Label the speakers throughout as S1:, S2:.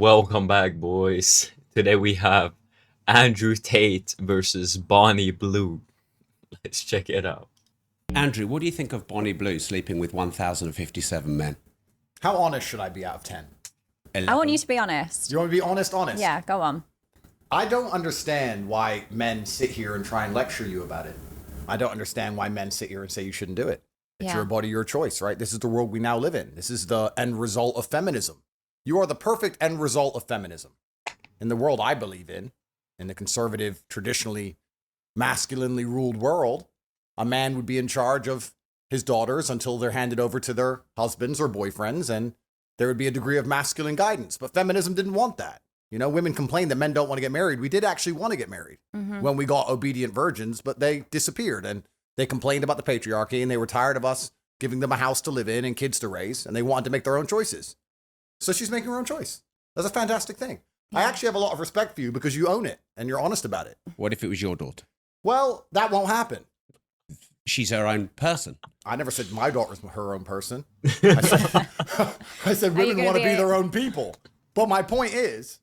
S1: Welcome back, boys. Today we have Andrew Tate versus Bonnie Blue. Let's check it out.
S2: Andrew, what do you think of Bonnie Blue sleeping with 1,057 men?
S3: How honest should I be out of 10?
S2: 11.
S4: I want you to be honest.
S3: You want me to be honest? Honest?
S4: Yeah, go on.
S3: I don't understand why men sit here and try and lecture you about it. I don't understand why men sit here and say you shouldn't do it. It's your body, your choice, right? This is the world we now live in. This is the end result of feminism. You are the perfect end result of feminism. In the world I believe in the conservative, traditionally masculinely ruled world, a man would be in charge of his daughters until they're handed over to their husbands or boyfriends, and there would be a degree of masculine guidance. But feminism didn't want that. You know, women complain that men don't want to get married. We did actually want to get married when we got obedient virgins, but they disappeared, and they complained about the patriarchy, and they were tired of us giving them a house to live in and kids to raise, and they wanted to make their own choices. So she's making her own choice. That's a fantastic thing. I actually have a lot of respect for you because you own it and you're honest about it.
S2: What if it was your daughter?
S3: Well, that won't happen.
S2: She's her own person.
S3: I never said my daughter's her own person. I said women want to be their own people. But my point is,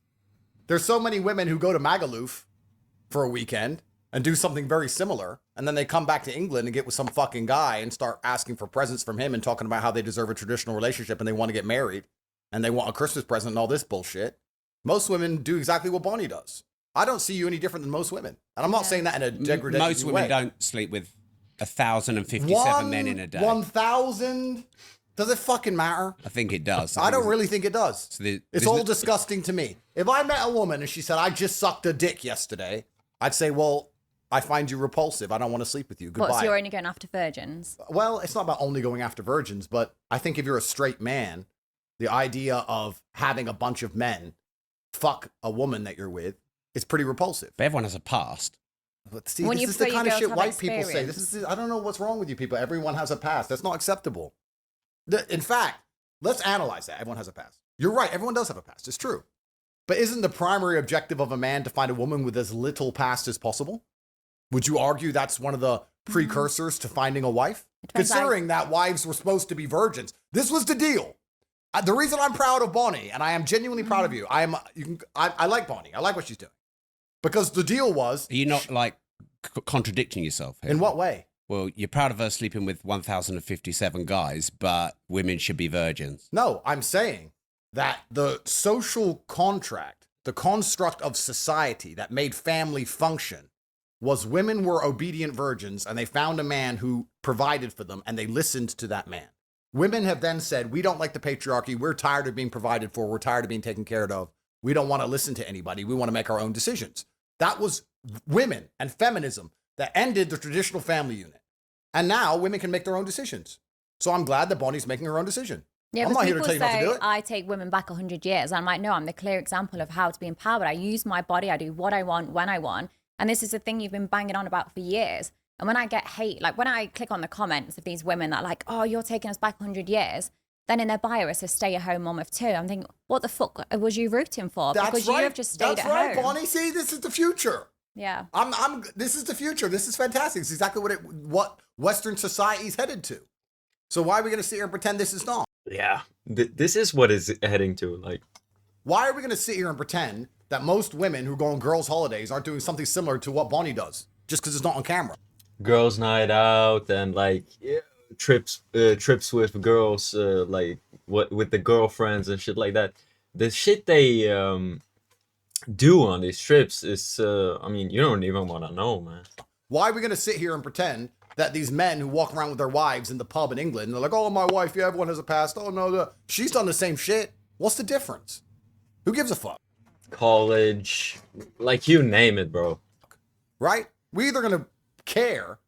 S3: there's so many women who go to Magaluf for a weekend and do something very similar, and then they come back to England and get with some fucking guy and start asking for presents from him and talking about how they deserve a traditional relationship and they want to get married and they want a Christmas present and all this bullshit. Most women do exactly what Bonnie does. I don't see you any different than most women. And I'm not saying that in a degrading way.
S2: Most women don't sleep with 1,057 men in a day.
S3: 1,000? Does it fucking matter?
S2: I think it does.
S3: I don't really think it does.
S2: So
S3: it's all disgusting to me. If I met a woman and she said, I just sucked a dick yesterday, I'd say, well, I find you repulsive. I don't want to sleep with you. Goodbye.
S4: What, so you're only going after virgins?
S3: Well, it's not about only going after virgins, but I think if you're a straight man, the idea of having a bunch of men fuck a woman that you're with is pretty repulsive.
S2: But everyone has a past.
S3: But see, this is the kind of shit white people say. I don't know what's wrong with you people. Everyone has a past. That's not acceptable. In fact, let's analyze that. Everyone has a past. You're right. Everyone does have a past. It's true. But isn't the primary objective of a man to find a woman with as little past as possible? Would you argue that's one of the precursors to finding a wife? Considering that wives were supposed to be virgins. This was the deal. The reason I'm proud of Bonnie, and I am genuinely proud of you, I like Bonnie. I like what she's doing. Because the deal was...
S2: Are you not contradicting yourself here?
S3: In what way?
S2: Well, you're proud of her sleeping with 1,057 guys, but women should be virgins.
S3: No, I'm saying that the social contract, the construct of society that made family function was women were obedient virgins and they found a man who provided for them and they listened to that man. Women have then said, we don't like the patriarchy. We're tired of being provided for. We're tired of being taken care of. We don't want to listen to anybody. We want to make our own decisions. That was women and feminism that ended the traditional family unit. And now women can make their own decisions. So I'm glad that Bonnie's making her own decision.
S4: Yeah,
S3: I'm not here to tell you not to do it.
S4: I take women back 100 years. I'm like, no, I'm the clear example of how to be empowered. I use my body. I do what I want, when I want. And this is the thing you've been banging on about for years. And when I get hate, like when I click on the comments of these women that are like, oh, you're taking us back 100 years. Then in their bio, it says stay-at-home mom of 2. I'm thinking, what the fuck was you rooting for? Because you have just stayed at home.
S3: That's right, Bonnie. See, this is the future.
S4: Yeah.
S3: This is the future. This is fantastic. It's exactly what Western society is headed to. So why are we going to sit here and pretend this is not?
S1: Yeah, this is what it's heading to. Like,
S3: why are we going to sit here and pretend that most women who go on girls' holidays aren't doing something similar to what Bonnie does just because it's not on camera?
S1: Girls' night out and like trips with girls, like with the girlfriends and shit like that. The shit they do on these trips is, I mean, you don't even want to know, man.
S3: Why are we going to sit here and pretend that these men who walk around with their wives in the pub in England, they're like, oh, my wife, yeah, everyone has a past. Oh, no, she's done the same shit. What's the difference? Who gives a fuck?
S1: College, like you name it, bro.
S3: Right? We're either going to care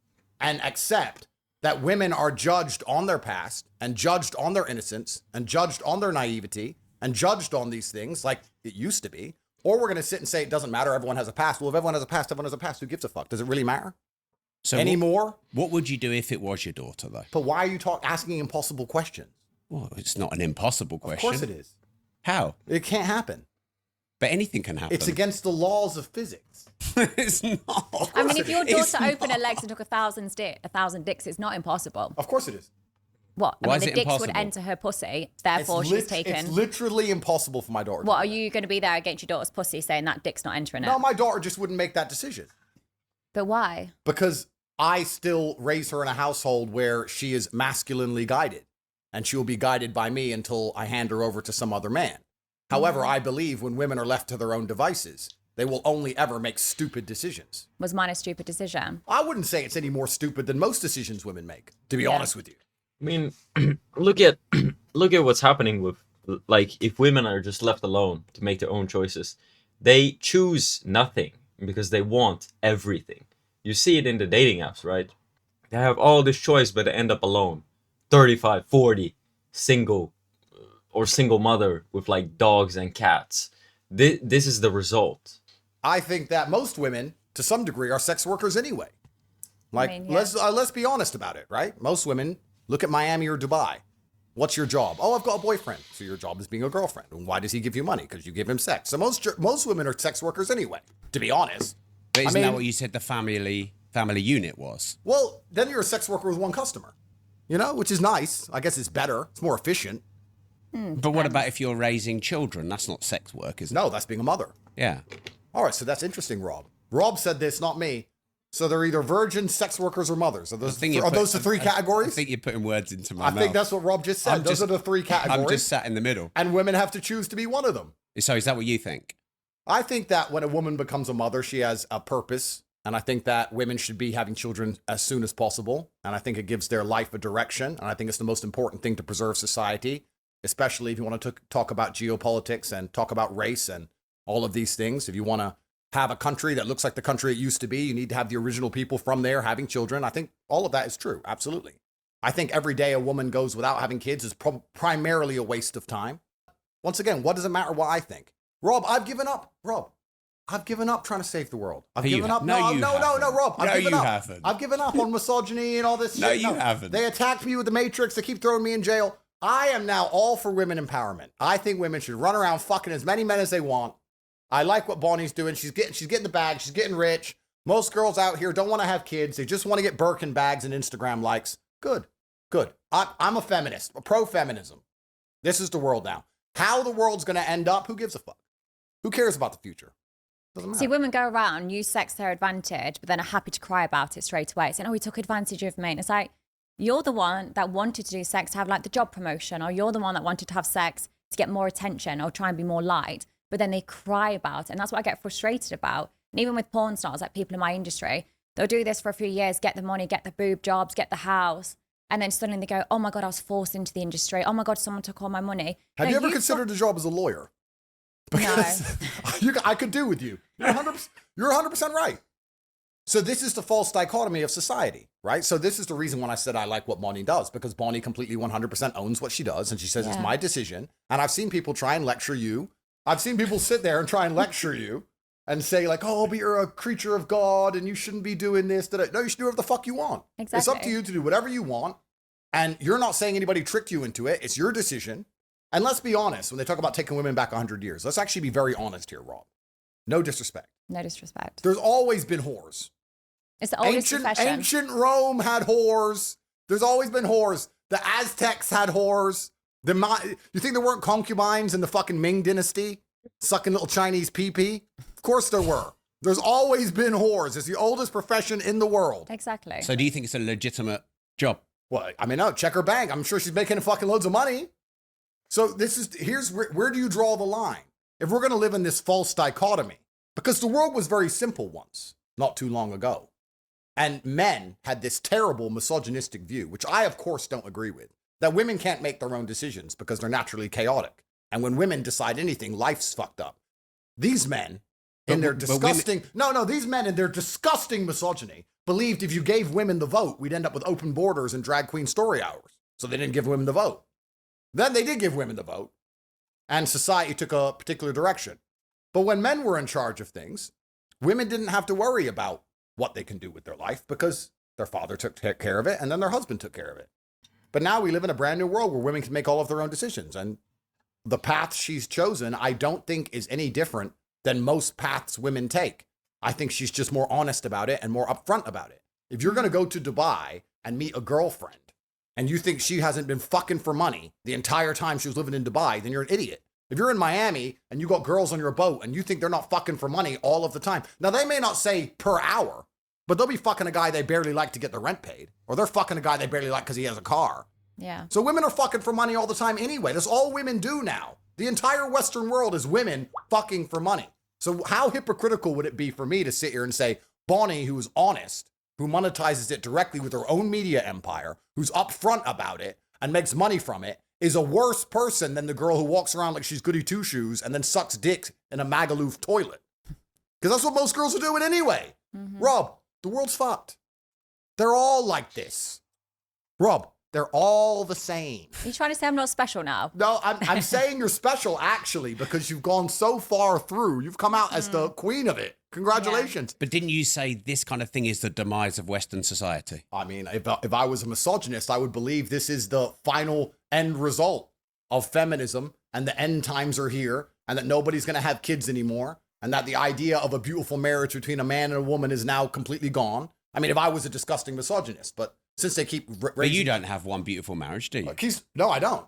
S3: and accept that women are judged on their past and judged on their innocence and judged on their naivety and judged on these things like it used to be, or we're going to sit and say it doesn't matter, everyone has a past. Well, if everyone has a past, everyone has a past. Who gives a fuck? Does it really matter?
S2: So
S3: anymore?
S2: What would you do if it was your daughter, though?
S3: But why are you asking impossible questions?
S2: Well, it's not an impossible question.
S3: Of course it is.
S2: How?
S3: It can't happen.
S2: But anything can happen.
S3: It's against the laws of physics.
S2: It's not.
S4: I mean, if your daughter opened her legs and took 1,000 dicks, it's not impossible.
S3: Of course it is.
S4: What? I
S2: Why
S4: mean,
S2: is
S4: the
S2: it
S4: dicks would
S2: impossible?
S4: enter her pussy, therefore she's taken.
S3: It's literally impossible for my daughter.
S4: What, are you going to be there against your daughter's pussy saying that dick's not entering it?
S3: No, my daughter just wouldn't make that decision.
S4: But why?
S3: Because I still raise her in a household where she is masculinely guided, and she will be guided by me until I hand her over to some other man. However, I believe when women are left to their own devices, they will only ever make stupid decisions.
S4: Was mine a stupid decision?
S3: I wouldn't say it's any more stupid than most decisions women make, to be honest with you.
S1: I mean, look at what's happening with, like, if women are just left alone to make their own choices, they choose nothing because they want everything. You see it in the dating apps, right? They have all this choice, but they end up alone. 35, 40, single, or single mother with like dogs and cats. This is the result.
S3: I think that most women, to some degree, are sex workers anyway. Like,
S4: I mean, yeah.
S3: let's be honest about it, right? Most women look at Miami or Dubai. What's your job? Oh, I've got a boyfriend. So your job is being a girlfriend. And why does he give you money? Because you give him sex. So most women are sex workers anyway, to be honest.
S2: But isn't that what you said the family unit was?
S3: Well, then you're a sex worker with one customer, which is nice. I guess it's better. It's more efficient.
S2: But what about if you're raising children? That's not sex work, is it?
S3: No, that's being a mother.
S2: Yeah.
S3: All right, so that's interesting, Rob. Rob said this, not me. So they're either virgins, sex workers, or mothers. Are those the three categories?
S2: I think you're putting words into my mouth.
S3: I think that's what Rob just said. Those are the three categories.
S2: I'm just sat in the middle.
S3: And women have to choose to be one of them.
S2: So is that what you think?
S3: I think that when a woman becomes a mother, she has a purpose. And I think that women should be having children as soon as possible. And I think it gives their life a direction. And I think it's the most important thing to preserve society, especially if you want to talk about geopolitics and talk about race and all of these things. If you want to have a country that looks like the country it used to be, you need to have the original people from there having children. I think all of that is true. Absolutely. I think every day a woman goes without having kids is primarily a waste of time. Once again, what does it matter what I think? Rob, I've given up. Rob, I've given up trying to save the world. I've given up. No, Rob. I've given up.
S2: Haven't.
S3: I've given up on misogyny and all this shit.
S2: No, you haven't.
S3: They attacked me with the Matrix. They keep throwing me in jail. I am now all for women empowerment. I think women should run around fucking as many men as they want. I like what Bonnie's doing. She's getting the bag. She's getting rich. Most girls out here don't want to have kids. They just want to get Birkin bags and Instagram likes. Good. I'm a feminist, a pro-feminism. This is the world now. How the world's going to end up, who gives a fuck? Who cares about the future? Doesn't matter.
S4: See, women go around, use sex to their advantage, but then are happy to cry about it straight away, saying, oh, he took advantage of me. And it's like, you're the one that wanted to do sex to have like the job promotion, or you're the one that wanted to have sex to get more attention or try and be more liked, but then they cry about it. And that's what I get frustrated about. And even with porn stars, like people in my industry, they'll do this for a few years, get the money, get the boob jobs, get the house. And then suddenly they go, oh my God, I was forced into the industry. Oh my God, someone took all my money.
S3: Have you ever considered a job as a lawyer? Because I could do with you. You're 100% right. So this is the false dichotomy of society, right? So this is the reason when I said I like what Bonnie does, because Bonnie completely 100% owns what she does. And she says, it's my decision. And I've seen people try and lecture you. I've seen people sit there and try and lecture you and say like, oh, but you're a creature of God and you shouldn't be doing this. No, you should do whatever the fuck you want.
S4: Exactly.
S3: It's up to you to do whatever you want. And you're not saying anybody tricked you into it. It's your decision. And let's be honest, when they talk about taking women back 100 years, let's actually be very honest here, Rob. No disrespect.
S4: No disrespect.
S3: There's always been whores.
S4: It's the oldest profession.
S3: Ancient Rome had whores. There's always been whores. The Aztecs had whores. You think there weren't concubines in the fucking Ming dynasty? Sucking little Chinese pee-pee? Of course there were. There's always been whores. It's the oldest profession in the world.
S4: Exactly.
S2: So do you think it's a legitimate job?
S3: Well, I mean, no, check her bank. I'm sure she's making fucking loads of money. So here's where do you draw the line? If we're going to live in this false dichotomy, because the world was very simple once, not too long ago. And men had this terrible misogynistic view, which I, of course, don't agree with, that women can't make their own decisions because they're naturally chaotic. And when women decide anything, life's fucked up. These men, in their disgusting misogyny, believed if you gave women the vote, we'd end up with open borders and drag queen story hours. So they didn't give women the vote. Then they did give women the vote, and society took a particular direction. But when men were in charge of things, women didn't have to worry about what they can do with their life because their father took care of it, and then their husband took care of it. But now we live in a brand new world where women can make all of their own decisions, and the path she's chosen, I don't think is any different than most paths women take. I think she's just more honest about it and more upfront about it. If you're going to go to Dubai and meet a girlfriend, and you think she hasn't been fucking for money the entire time she was living in Dubai, then you're an idiot. If you're in Miami and you got girls on your boat and you think they're not fucking for money all of the time, now they may not say per hour, but they'll be fucking a guy they barely like to get the rent paid, or they're fucking a guy they barely like because he has a car.
S4: Yeah.
S3: So women are fucking for money all the time anyway. That's all women do now. The entire Western world is women fucking for money. So how hypocritical would it be for me to sit here and say, Bonnie, who is honest, who monetizes it directly with her own media empire, who's upfront about it and makes money from it, is a worse person than the girl who walks around like she's goody two-shoes and then sucks dick in a Magaluf toilet? Because that's what most girls are doing anyway. Rob, the world's fucked. They're all like this. Rob, they're all the same.
S4: Are you trying to say I'm not special now?
S3: No, I'm saying you're special, actually, because you've gone so far through. You've come out as the queen of it. Congratulations.
S2: But didn't you say this kind of thing is the demise of Western society?
S3: I mean, if I was a misogynist, I would believe this is the final end result of feminism, and the end times are here, and that nobody's going to have kids anymore, and that the idea of a beautiful marriage between a man and a woman is now completely gone. I mean, if I was a disgusting misogynist, but since they keep raising...
S2: But you don't have one beautiful marriage, do you?
S3: No, I don't.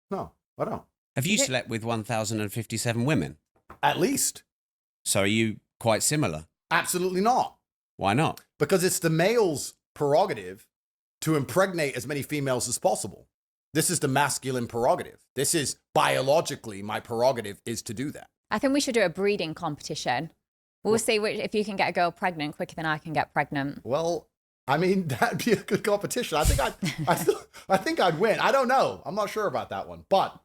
S3: No, I don't.
S2: Have you slept with 1,057 women?
S3: At least.
S2: So are you quite similar?
S3: Absolutely not.
S2: Why not?
S3: Because it's the male's prerogative to impregnate as many females as possible. This is the masculine prerogative. This is biologically my prerogative is to do that.
S4: I think we should do a breeding competition. We'll see if you can get a girl pregnant quicker than I can get pregnant.
S3: Well, I mean, that'd be a good competition. I think I'd win. I don't know. I'm not sure about that one, but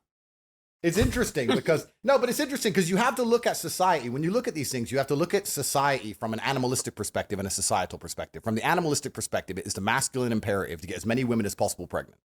S3: it's interesting because you have to look at society. When you look at these things, you have to look at society from an animalistic perspective and a societal perspective. From the animalistic perspective, it is the masculine imperative to get as many women as possible pregnant.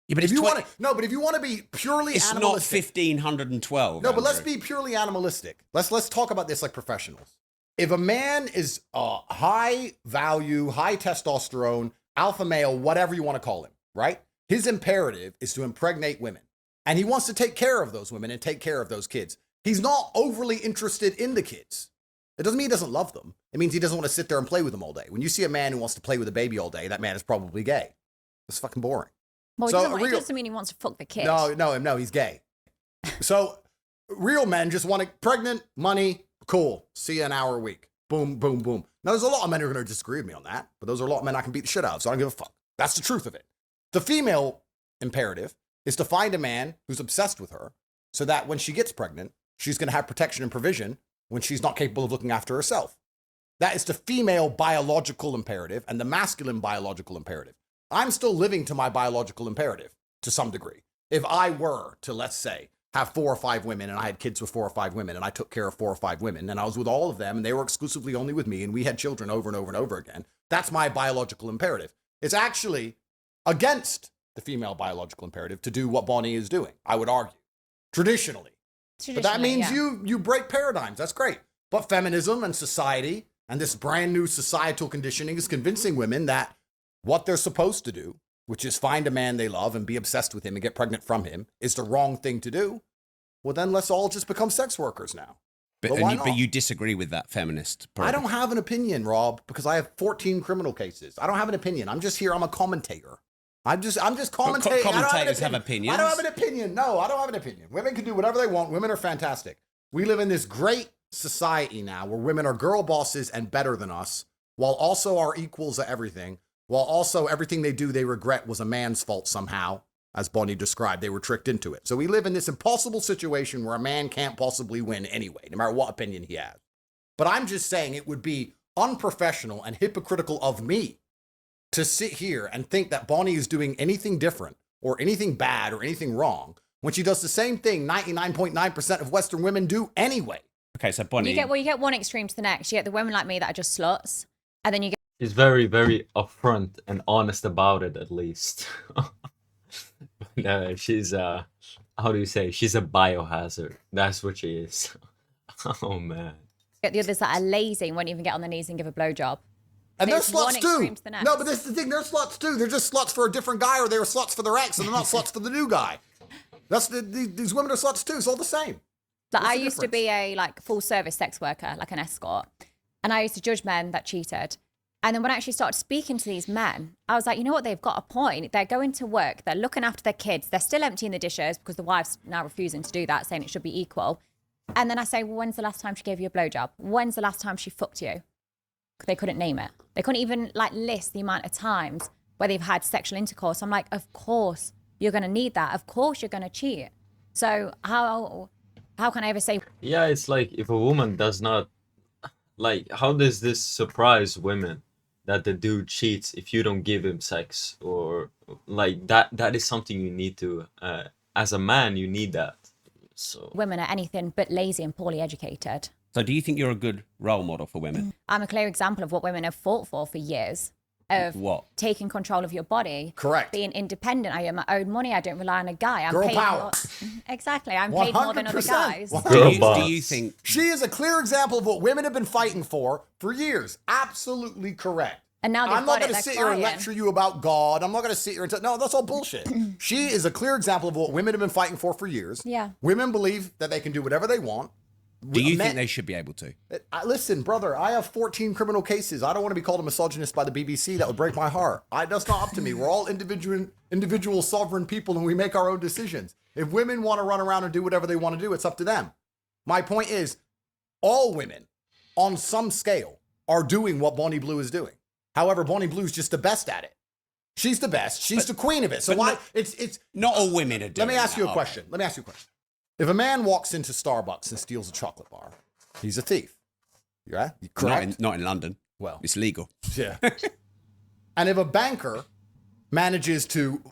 S2: Yeah, but if you
S3: want to be purely
S2: it's
S3: animalistic.
S2: It's not 1,512.
S3: No, but let's be purely animalistic. Let's talk about this like professionals. If a man is high value, high testosterone, alpha male, whatever you want to call him, right? His imperative is to impregnate women. And he wants to take care of those women and take care of those kids. He's not overly interested in the kids. It doesn't mean he doesn't love them. It means he doesn't want to sit there and play with them all day. When you see a man who wants to play with a baby all day, that man is probably gay. It's fucking boring.
S4: Well, it doesn't mean he wants to fuck the kid.
S3: No, he's gay. So real men just want to pregnant, money, cool. See you an hour a week. Boom, boom, boom. Now, there's a lot of men who are going to disagree with me on that, but those are a lot of men I can beat the shit out of, so I don't give a fuck. That's the truth of it. The female imperative is to find a man who's obsessed with her so that when she gets pregnant, she's going to have protection and provision when she's not capable of looking after herself. That is the female biological imperative and the masculine biological imperative. I'm still living to my biological imperative to some degree. If I were to, let's say, have 4 or 5 women and I had kids with 4 or 5 women and I took care of 4 or 5 women and I was with all of them and they were exclusively only with me and we had children over and over and over again, that's my biological imperative. It's actually against the female biological imperative to do what Bonnie is doing, I would argue, traditionally. But that means you break paradigms. That's great. But feminism and society and this brand new societal conditioning is convincing women that what they're supposed to do, which is find a man they love and be obsessed with him and get pregnant from him, is the wrong thing to do. Well, then let's all just become sex workers now.
S2: But you disagree with that feminist program.
S3: I don't have an opinion, Rob, because I have 14 criminal cases. I don't have an opinion. I'm just here. I'm a commentator. I'm just commentating.
S2: Commentators have opinions.
S3: I don't have an opinion. No, I don't have an opinion. Women can do whatever they want. Women are fantastic. We live in this great society now where women are girl bosses and better than us, while also are equals at everything, while also everything they do they regret was a man's fault somehow, as Bonnie described. They were tricked into it. So we live in this impossible situation where a man can't possibly win anyway, no matter what opinion he has. But I'm just saying it would be unprofessional and hypocritical of me to sit here and think that Bonnie is doing anything different or anything bad or anything wrong when she does the same thing 99.9% of Western women do anyway.
S2: Okay, so Bonnie...
S4: You get one extreme to the next. You get the women like me that are just sluts, and then you get...
S1: She's very, very upfront and honest about it, at least. No, she's, how do you say? She's a biohazard. That's what she is. Oh, man.
S4: You get the others that are lazy and won't even get on their knees and give a blowjob.
S3: And they're sluts too. No, but this is the thing. They're sluts too. They're just sluts for a different guy, or they were sluts for their ex, and they're not sluts for the new guy. These women are sluts too. It's all the same.
S4: Like I used to be a full service sex worker, like an escort, and I used to judge men that cheated. And then when I actually started speaking to these men, I was like, you know what? They've got a point. They're going to work. They're looking after their kids. They're still emptying the dishes because the wife's now refusing to do that, saying it should be equal. And then I say, well, when's the last time she gave you a blowjob? When's the last time she fucked you? They couldn't name it. They couldn't even like list the amount of times where they've had sexual intercourse. I'm like, of course you're going to need that. Of course you're going to cheat. So how can I ever say?
S1: Yeah, it's like if a woman does not, like, how does this surprise women that the dude cheats if you don't give him sex? Or like that is something you need to, as a man, you need that. So
S4: Women are anything but lazy and poorly educated.
S2: So do you think you're a good role model for women?
S4: I'm a clear example of what women have fought for years. Of
S2: What?
S4: taking control of your body.
S3: Correct.
S4: Being independent. I earn my own money. I don't rely on a guy. I'm
S3: Girl
S4: paid
S3: power.
S4: More, exactly. I'm paid more than other
S3: 100%.
S4: guys.
S2: Do you think
S3: She is a clear example of what women have been fighting for years. Absolutely correct.
S4: And now they've
S3: I'm not
S4: got it,
S3: going to
S4: they're
S3: sit here and
S4: crying.
S3: lecture you about God. I'm not going to sit here and no, that's all bullshit. She is a clear example of what women have been fighting for years.
S4: Yeah.
S3: Women believe that they can do whatever they want.
S2: do you
S3: Men-
S2: think they should be able to?
S3: Listen, brother, I have 14 criminal cases. I don't want to be called a misogynist by the BBC. That would break my heart. That's not up to me. We're all individual sovereign people, and we make our own decisions. If women want to run around and do whatever they want to do, it's up to them. My point is, all women, on some scale, are doing what Bonnie Blue is doing. However, Bonnie Blue's just the best at it. She's the best. She's the queen of it. So why? It's.
S2: Not all women are doing
S3: Let me ask
S2: that,
S3: you a
S2: are
S3: question. If a man walks into Starbucks and steals a chocolate bar, he's a thief. Yeah,
S2: they?
S3: correct.
S2: Not in London.
S3: Well,
S2: It's legal.
S3: yeah. And if a banker manages to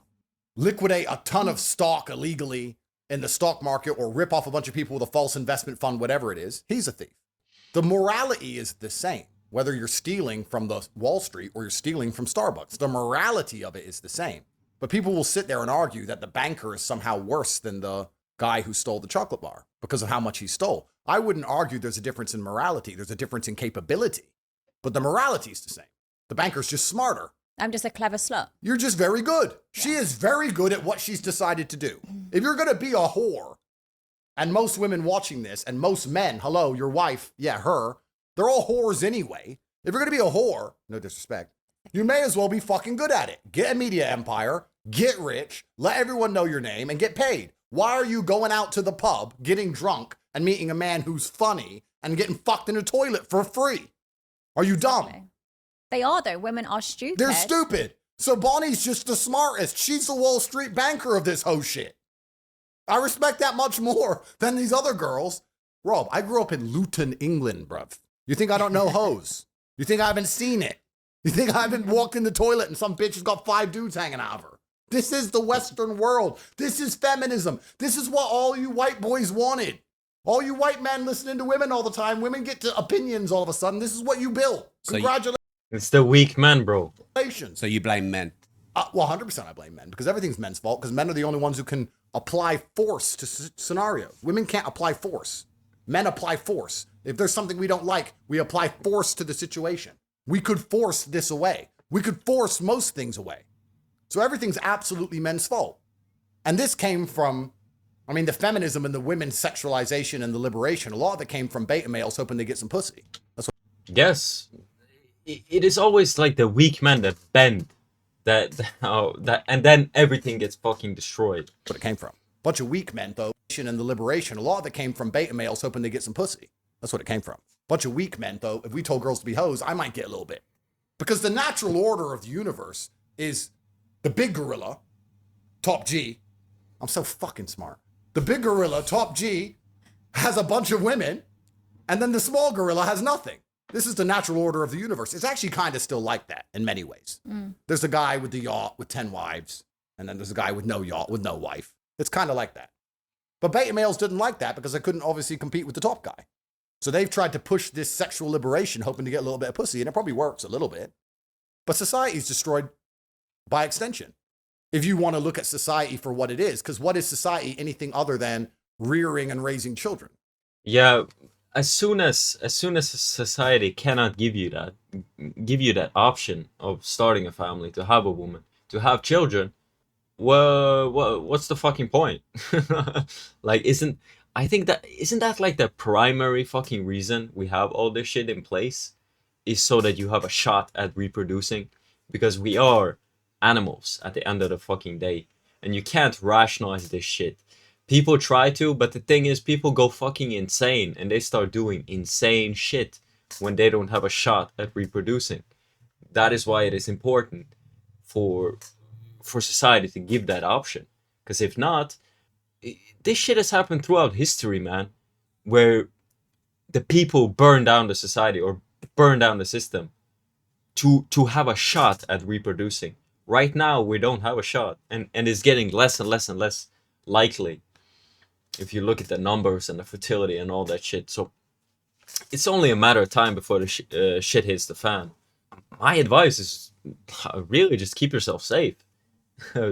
S3: liquidate a ton of stock illegally in the stock market or rip off a bunch of people with a false investment fund, whatever it is, he's a thief. The morality is the same, whether you're stealing from the Wall Street or you're stealing from Starbucks. The morality of it is the same. But people will sit there and argue that the banker is somehow worse than the guy who stole the chocolate bar because of how much he stole. I wouldn't argue there's a difference in morality. There's a difference in capability. But the morality is the same. The banker's just smarter.
S4: I'm just a clever slut.
S3: You're just very good. She is very good at what she's decided to do. If you're going to be a whore, and most women watching this, and most men, hello, your wife, yeah, her, they're all whores anyway. If you're going to be a whore, no disrespect, you may as well be fucking good at it. Get a media empire, get rich, let everyone know your name, and get paid. Why are you going out to the pub, getting drunk, and meeting a man who's funny, and getting fucked in a toilet for free? Are you dumb?
S4: They are, though. Women are stupid.
S3: They're stupid. So Bonnie's just the smartest. She's the Wall Street banker of this whole shit. I respect that much more than these other girls. Rob, I grew up in Luton, England, bruv. You think I don't know hoes? You think I haven't seen it? You think I haven't walked in the toilet and some bitch has got 5 dudes hanging out of her? This is the Western world. This is feminism. This is what all you white boys wanted. All you white men listening to women all the time. Women get to opinions all of a sudden. This is what you built. Congratulations.
S1: it's the weak man, bro.
S2: So you blame men?
S3: Well, 100% I blame men because everything's men's fault because men are the only ones who can apply force to scenarios. Women can't apply force. Men apply force. If there's something we don't like, we apply force to the situation. We could force this away. We could force most things away. So everything's absolutely men's fault. And this came from, I mean, the feminism and the women's sexualization and the liberation, a lot of it came from beta males hoping to get some pussy. That's what
S1: Yes, it is always like the weak man that bend, that and then everything gets fucking destroyed.
S3: it came from. Bunch of weak men, though, and the liberation, a lot of it came from beta males hoping to get some pussy. That's what it came from. Bunch of weak men, though, if we told girls to be hoes, I might get a little bit. Because the natural order of the universe is the big gorilla, top G. I'm so fucking smart. The big gorilla, top G, has a bunch of women, and then the small gorilla has nothing. This is the natural order of the universe. It's actually kind of still like that in many ways. There's a guy with the yacht with 10 wives, and then there's a guy with no yacht with no wife. It's kind of like that. But beta males didn't like that because they couldn't obviously compete with the top guy. So they've tried to push this sexual liberation, hoping to get a little bit of pussy, and it probably works a little bit. But society's destroyed by extension. If you want to look at society for what it is, because what is society anything other than rearing and raising children?
S1: Yeah, as soon as society cannot give you that option of starting a family, to have a woman, to have children, well, what's the fucking point? Like, isn't that like the primary fucking reason we have all this shit in place? is so that you have a shot at reproducing, because we are animals at the end of the fucking day, and you can't rationalize this shit. People try to, but the thing is, people go fucking insane and they start doing insane shit when they don't have a shot at reproducing. That is why it is important for society to give that option. Because if not, this shit has happened throughout history, man, where the people burn down the society or burn down the system to have a shot at reproducing. Right now, we don't have a shot, and it's getting less and less and less likely if you look at the numbers and the fertility and all that shit. So it's only a matter of time before the shit hits the fan. My advice is really just keep yourself safe.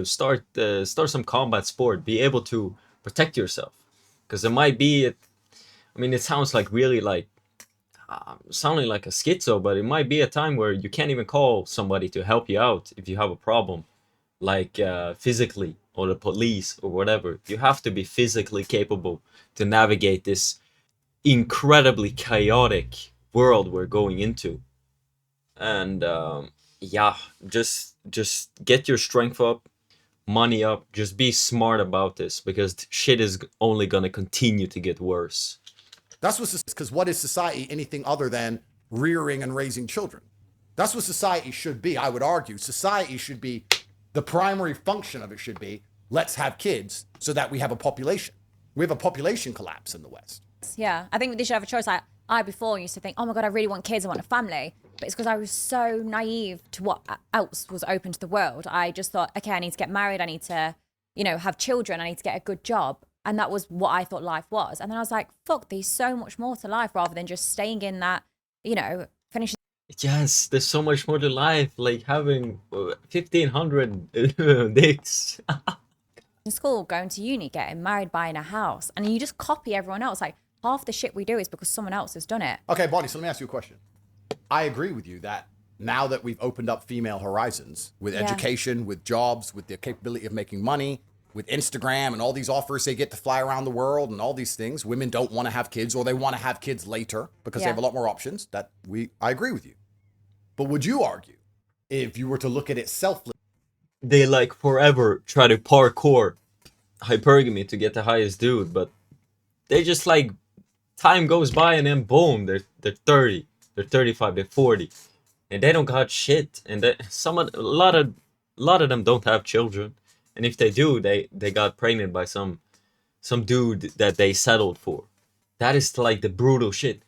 S1: Start some combat sport. Be able to protect yourself, because it might be. I mean, it sounds like really like sounding like a schizo, but it might be a time where you can't even call somebody to help you out if you have a problem, like physically, or the police or whatever. You have to be physically capable to navigate this incredibly chaotic world we're going into. And yeah, just get your strength up, money up, just be smart about this, because shit is only gonna continue to get worse.
S3: That's because what is society anything other than rearing and raising children? That's what society should be. I would argue society should be, the primary function of it should be, let's have kids so that we have a population. We have a population collapse in the West.
S4: Yeah, I think they should have a choice. Like, I before used to think, oh my God, I really want kids, I want a family. But it's because I was so naive to what else was open to the world. I just thought, okay, I need to get married, I need to, have children, I need to get a good job. And that was what I thought life was. And then I was like, fuck, there's so much more to life rather than just staying in that, finishing.
S1: Yes, there's so much more to life, like having 1,500 dicks.
S4: In school, going to uni, getting married, buying a house. And you just copy everyone else. Like, half the shit we do is because someone else has done it.
S3: Okay, Bonnie, so let me ask you a question. I agree with you that now that we've opened up female horizons with education, with jobs, with the capability of making money, with Instagram and all these offers they get to fly around the world and all these things, women don't want to have kids, or they want to have kids later because they have a lot more options. I agree with you. But would you argue, if you were to look at it selflessly,
S1: they like forever try to parkour hypergamy to get the highest dude, but they just like, time goes by and then boom, they're 30, they're 35, they're 40, and they don't got shit, and a lot of them don't have children. And if they do, they got pregnant by some dude that they settled for. That is like the brutal shit.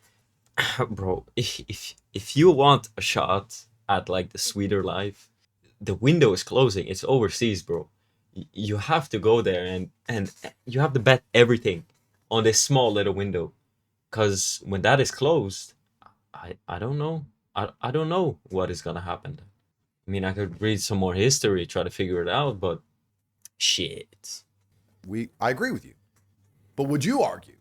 S1: Bro, if you want a shot at like the sweeter life, the window is closing. It's overseas, bro. You have to go there, and you have to bet everything on this small little window. Because when that is closed, I don't know. I don't know what is gonna happen. I mean, I could read some more history, try to figure it out, but shit.
S3: I agree with you. But would you argue,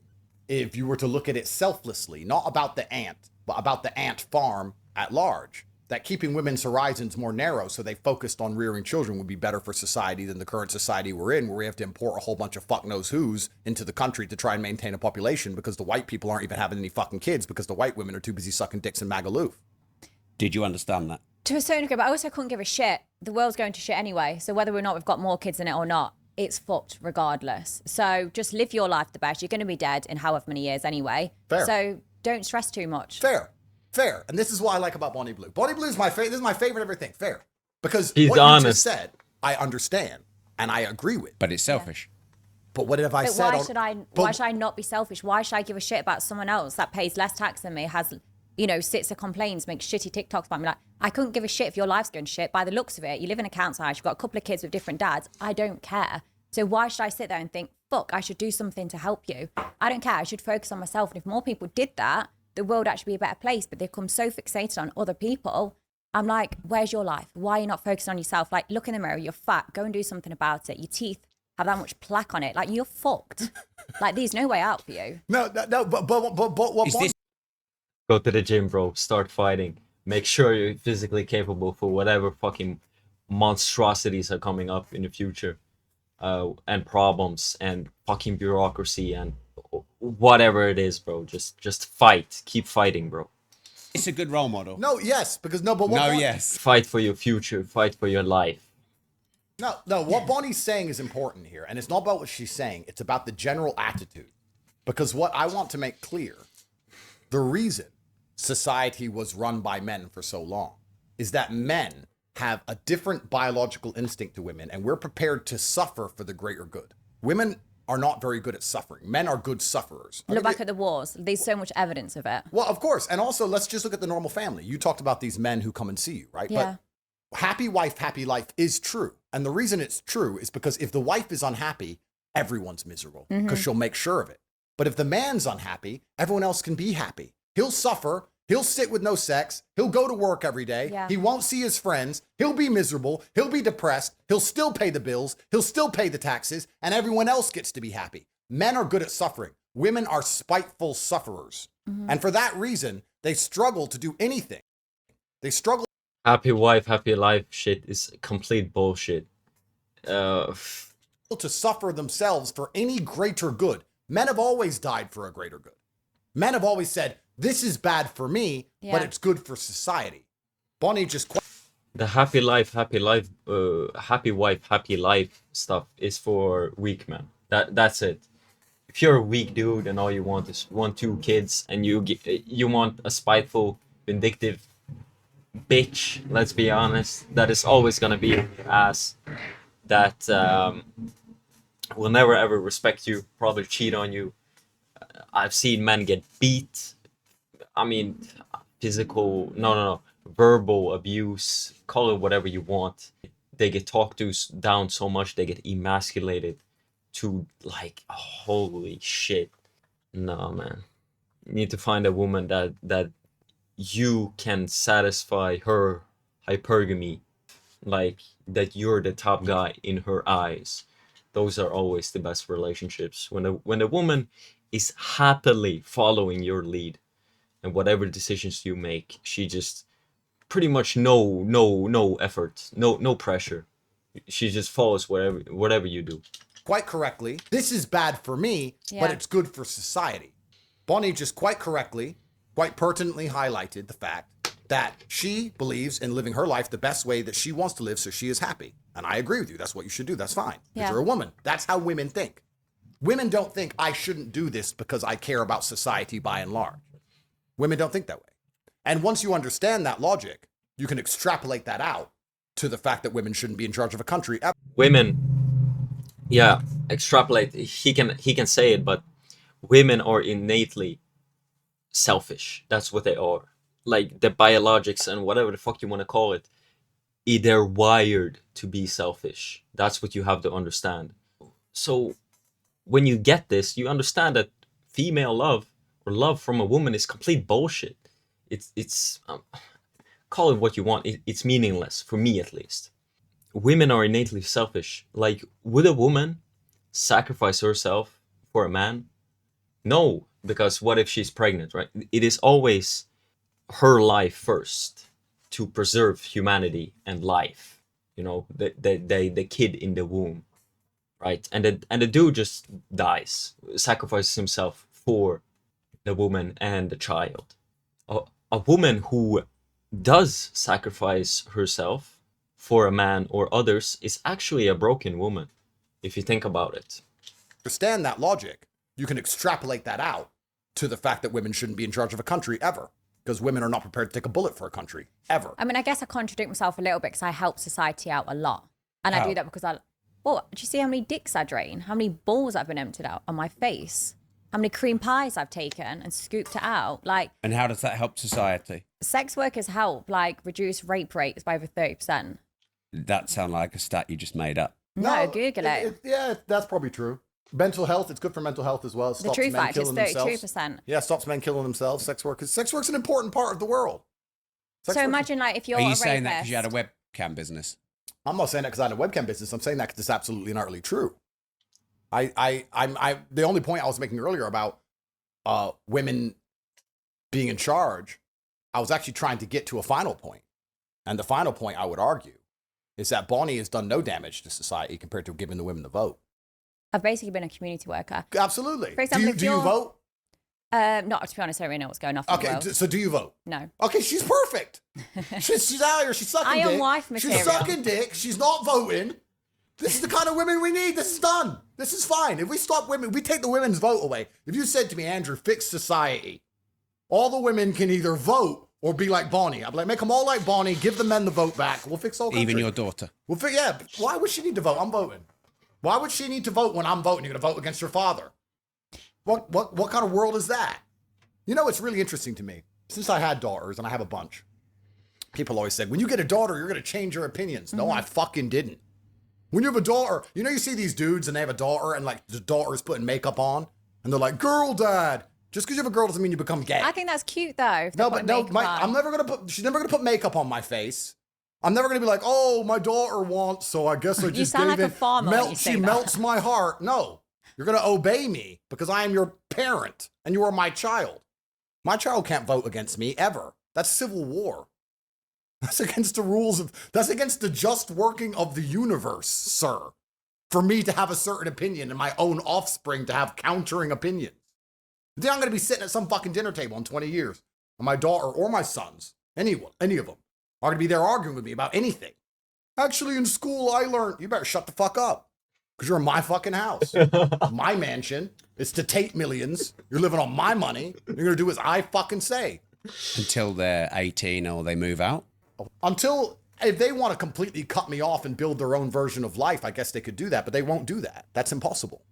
S3: if you were to look at it selflessly, not about the ant, but about the ant farm at large, that keeping women's horizons more narrow so they focused on rearing children would be better for society than the current society we're in, where we have to import a whole bunch of fuck knows who's into the country to try and maintain a population because the white people aren't even having any fucking kids because the white women are too busy sucking dicks in Magaluf?
S2: Did you understand that?
S4: To a certain degree, but I also couldn't give a shit. The world's going to shit anyway. So whether or not we've got more kids in it or not, it's fucked regardless. So just live your life the best. You're going to be dead in however many years anyway.
S3: Fair.
S4: So don't stress too much.
S3: Fair. And this is what I like about Bonnie Blue. Bonnie Blue is my favorite. This is my favorite everything. Fair. Because
S1: he's
S3: what
S1: honest.
S3: You just said, I understand and I agree with.
S2: But it's selfish.
S3: But what have I said?
S4: Why should I not be selfish? Why should I give a shit about someone else that pays less tax than me, has, sits and complains, makes shitty TikToks about me? Like, I couldn't give a shit if your life's going to shit. By the looks of it, you live in a council house, you've got a couple of kids with different dads. I don't care. So why should I sit there and think, fuck, I should do something to help you? I don't care. I should focus on myself. And if more people did that, the world would actually be a better place. But they've become so fixated on other people. I'm like, where's your life? Why are you not focusing on yourself? Like, look in the mirror, you're fat. Go and do something about it. Your teeth have that much plaque on it. Like, you're fucked. Like, there's no way out for you.
S3: No, but what?
S1: Go to the gym, bro. Start fighting. Make sure you're physically capable for whatever fucking monstrosities are coming up in the future. And problems and fucking bureaucracy and whatever it is, bro. Just fight. Keep fighting, bro.
S2: It's a good role model.
S3: No, yes, because but what
S2: No, yes.
S1: Fight for your future. Fight for your life.
S3: No, what Bonnie's saying is important here, and it's not about what she's saying. It's about the general attitude. Because what I want to make clear, the reason society was run by men for so long is that men have a different biological instinct to women, and we're prepared to suffer for the greater good. Women are not very good at suffering. Men are good sufferers.
S4: Look back at the wars. There's so much evidence of it.
S3: Well, of course. And also, let's just look at the normal family. You talked about these men who come and see you, right?
S4: Yeah.
S3: But happy wife, happy life is true. And the reason it's true is because if the wife is unhappy, everyone's miserable because she'll make sure of it. But if the man's unhappy, everyone else can be happy. He'll suffer. He'll sit with no sex. He'll go to work every day.
S4: Yeah.
S3: He won't see his friends. He'll be miserable. He'll be depressed. He'll still pay the bills. He'll still pay the taxes. And everyone else gets to be happy. Men are good at suffering. Women are spiteful sufferers. And for that reason, they struggle to do anything. They struggle.
S1: Happy wife, happy life shit is complete bullshit.
S3: To suffer themselves for any greater good. Men have always died for a greater good. Men have always said, this is bad for me, but it's good for society. Bonnie just...
S1: The happy life, happy wife, happy life stuff is for weak men. That's it. If you're a weak dude and all you want is 2 kids and you want a spiteful, vindictive bitch, let's be honest, that is always gonna be your ass. That will never ever respect you, probably cheat on you. I've seen men get beat. I mean, physical, no, verbal abuse, call it whatever you want. They get talked down so much, they get emasculated to like, holy shit. No, man. You need to find a woman that you can satisfy her hypergamy, like that you're the top guy in her eyes. Those are always the best relationships. When a woman is happily following your lead and whatever decisions you make, she just pretty much no effort, no pressure. She just follows whatever you do.
S3: Quite correctly, this is bad for me, but it's good for society. Bonnie just quite correctly, quite pertinently highlighted the fact that she believes in living her life the best way that she wants to live so she is happy. And I agree with you. That's what you should do. That's fine. Because you're a woman. That's how women think. Women don't think I shouldn't do this because I care about society by and large. Women don't think that way. And once you understand that logic, you can extrapolate that out to the fact that women shouldn't be in charge of a country.
S1: Women, yeah, extrapolate. He can say it, but women are innately selfish. That's what they are. Like the biologics and whatever the fuck you want to call it, they're wired to be selfish. That's what you have to understand. So when you get this, you understand that female love or love from a woman is complete bullshit. It's call it what you want. It's meaningless for me, at least. Women are innately selfish. Like, would a woman sacrifice herself for a man? No, because what if she's pregnant, right? It is always her life first to preserve humanity and life. You know, the kid in the womb, right? And the dude just dies, sacrifices himself for the woman and the child. A woman who does sacrifice herself for a man or others is actually a broken woman, if you think about it.
S3: Understand that logic, you can extrapolate that out to the fact that women shouldn't be in charge of a country ever, because women are not prepared to take a bullet for a country ever.
S4: I mean, I guess I contradict myself a little bit because I help society out a lot. And I do that because do you see how many dicks I drain? How many balls I've been emptied out on my face? How many cream pies I've taken and scooped it out? Like,
S2: and how does that help society?
S4: Sex workers help, like, reduce rape rates by over 30%.
S2: That sounds like a stat you just made up.
S4: No, Google it.
S3: Yeah, that's probably true. Mental health, it's good for mental health as well. It
S4: The
S3: stops
S4: true
S3: men
S4: fact is
S3: killing
S4: 32%.
S3: themselves. Yeah, stops men killing themselves. Sex work's an important part of the world.
S4: So imagine, like, if you're
S2: Are
S4: a
S2: you
S4: rapist.
S2: saying that because you had a webcam business?
S3: I'm not saying that because I had a webcam business. I'm saying that because it's absolutely and utterly true. The only point I was making earlier about women being in charge, I was actually trying to get to a final point. And the final point, I would argue, is that Bonnie has done no damage to society compared to giving the women the vote.
S4: I've basically been a community worker.
S3: Absolutely.
S4: For example,
S3: do you vote?
S4: Not to be honest, I don't really know what's going on.
S3: Okay, so do you vote?
S4: No.
S3: Okay, she's perfect. she's out here. She's sucking dick.
S4: I am wife material.
S3: She's sucking dick. She's not voting. This is the kind of women we need. This is done. This is fine. If we stop women, we take the women's vote away. If you said to me, Andrew, fix society, all the women can either vote or be like Bonnie. I'd be like, make them all like Bonnie, give the men the vote back. We'll fix all country.
S2: Even your daughter.
S3: Yeah, why would she need to vote? I'm voting. Why would she need to vote when I'm voting? You're going to vote against your father. What kind of world is that? You know, it's really interesting to me. Since I had daughters, and I have a bunch, people always said, when you get a daughter, you're going to change your opinions. No, I fucking didn't. When you have a daughter, you know, you see these dudes and they have a daughter and like the daughter's putting makeup on and they're like, girl dad. Just because you have a girl doesn't mean you become gay.
S4: I think that's cute though.
S3: No, but no, she's never going to put makeup on my face. I'm never going to be like, oh, my daughter wants, so I guess I just
S4: you sound like a farmer when you say
S3: she
S4: that.
S3: melts my heart. No, you're going to obey me because I am your parent and you are my child. My child can't vote against me ever. That's civil war. That's against the rules that's against the just working of the universe, sir. For me to have a certain opinion and my own offspring to have countering opinions. Then I'm going to be sitting at some fucking dinner table in 20 years and my daughter or my sons, any of them, are going to be there arguing with me about anything. Actually, in school, I learned, you better shut the fuck up because you're in my fucking house. My mansion. It's to Tate millions. You're living on my money. You're going to do as I fucking say.
S2: Until they're 18 or they move out?
S3: Until, if they want to completely cut me off and build their own version of life, I guess they could do that, but they won't do that. That's impossible.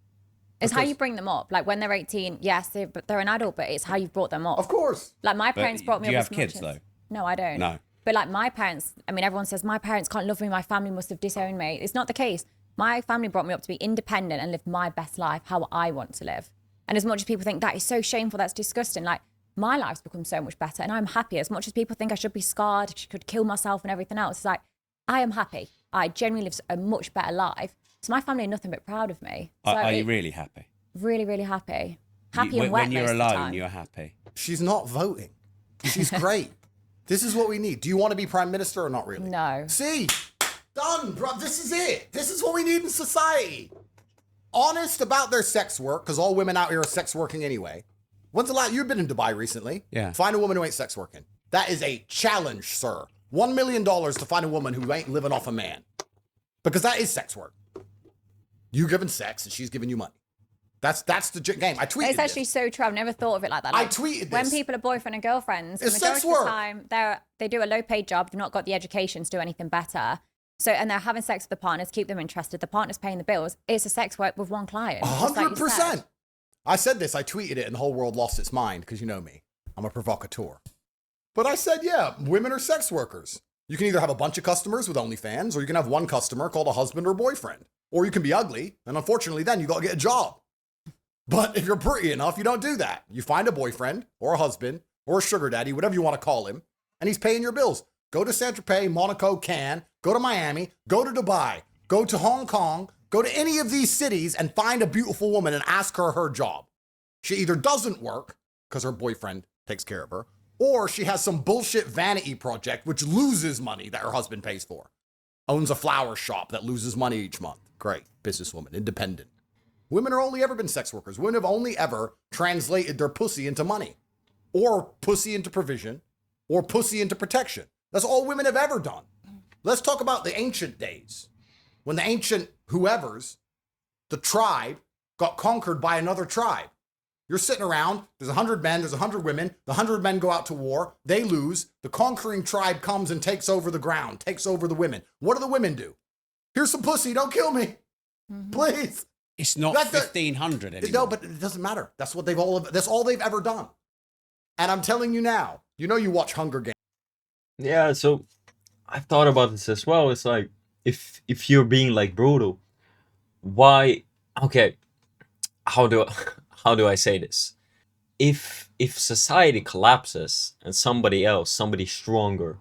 S4: It's how you bring them up. Like when they're 18, yes, they're an adult, but it's how you've brought them up.
S3: Of course.
S4: Like my parents brought me up.
S2: Do you
S4: as
S2: have kids
S4: much
S2: though?
S4: No, I don't.
S2: No.
S4: But like my parents, I mean, everyone says my parents can't love me. My family must have disowned me. It's not the case. My family brought me up to be independent and live my best life, how I want to live. And as much as people think that is so shameful, that's disgusting, like my life's become so much better and I'm happy. As much as people think I should be scarred, could kill myself and everything else, it's like, I am happy. I genuinely live a much better life. So my family are nothing but proud of me. So
S2: Are you really happy?
S4: Really, really happy. Happy and wet
S2: when you're
S4: most of the
S2: alone,
S4: time.
S2: you're happy.
S3: She's not voting. She's great. This is what we need. Do you want to be prime minister or not really?
S4: No.
S3: See? Done, bro. This is it. This is what we need in society. Honest about their sex work, because all women out here are sex working anyway. When's the last? You've been in Dubai recently.
S2: Yeah.
S3: Find a woman who ain't sex working. That is a challenge, sir. $1 million to find a woman who ain't living off a man. Because that is sex work. You giving sex and she's giving you money. That's the game. I tweeted
S4: It's actually
S3: this.
S4: so true. I've never thought of it like that.
S3: I
S4: Like,
S3: tweeted
S4: when
S3: this.
S4: people are boyfriend and girlfriends, the
S3: It's
S4: majority
S3: sex
S4: of
S3: work.
S4: the time they do a low-paid job. They've not got the education to do anything better. So, and they're having sex with the partners, keep them interested. The partner's paying the bills. It's a sex work with one client. just like you said.
S3: 100%. I said this. I tweeted it, and the whole world lost its mind because you know me. I'm a provocateur. But I said, yeah, women are sex workers. You can either have a bunch of customers with OnlyFans, or you can have one customer called a husband or boyfriend. Or you can be ugly, and unfortunately, then you got to get a job. But if you're pretty enough, you don't do that. You find a boyfriend or a husband or a sugar daddy, whatever you want to call him, and he's paying your bills. Go to Saint-Tropez, Monaco, Cannes, go to Miami, go to Dubai, go to Hong Kong, go to any of these cities and find a beautiful woman and ask her job. She either doesn't work because her boyfriend takes care of her, or she has some bullshit vanity project which loses money that her husband pays for. Owns a flower shop that loses money each month. Great. Businesswoman, independent. Women have only ever been sex workers. Women have only ever translated their pussy into money, or pussy into provision, or pussy into protection. That's all women have ever done. Let's talk about the ancient days. When the ancient whoever's, the tribe, got conquered by another tribe. You're sitting around, there's 100 men, there's 100 women, the 100 men go out to war, they lose, the conquering tribe comes and takes over the ground, takes over the women. What do the women do? Here's some pussy, don't kill me. Please.
S2: It's not 1500 anymore.
S3: No, but it doesn't matter. That's all they've ever done. And I'm telling you now, you know you watch Hunger Games.
S1: Yeah, so I've thought about this as well. It's like if you're being like brutal, why? Okay, how do I say this? If society collapses and somebody else, somebody stronger,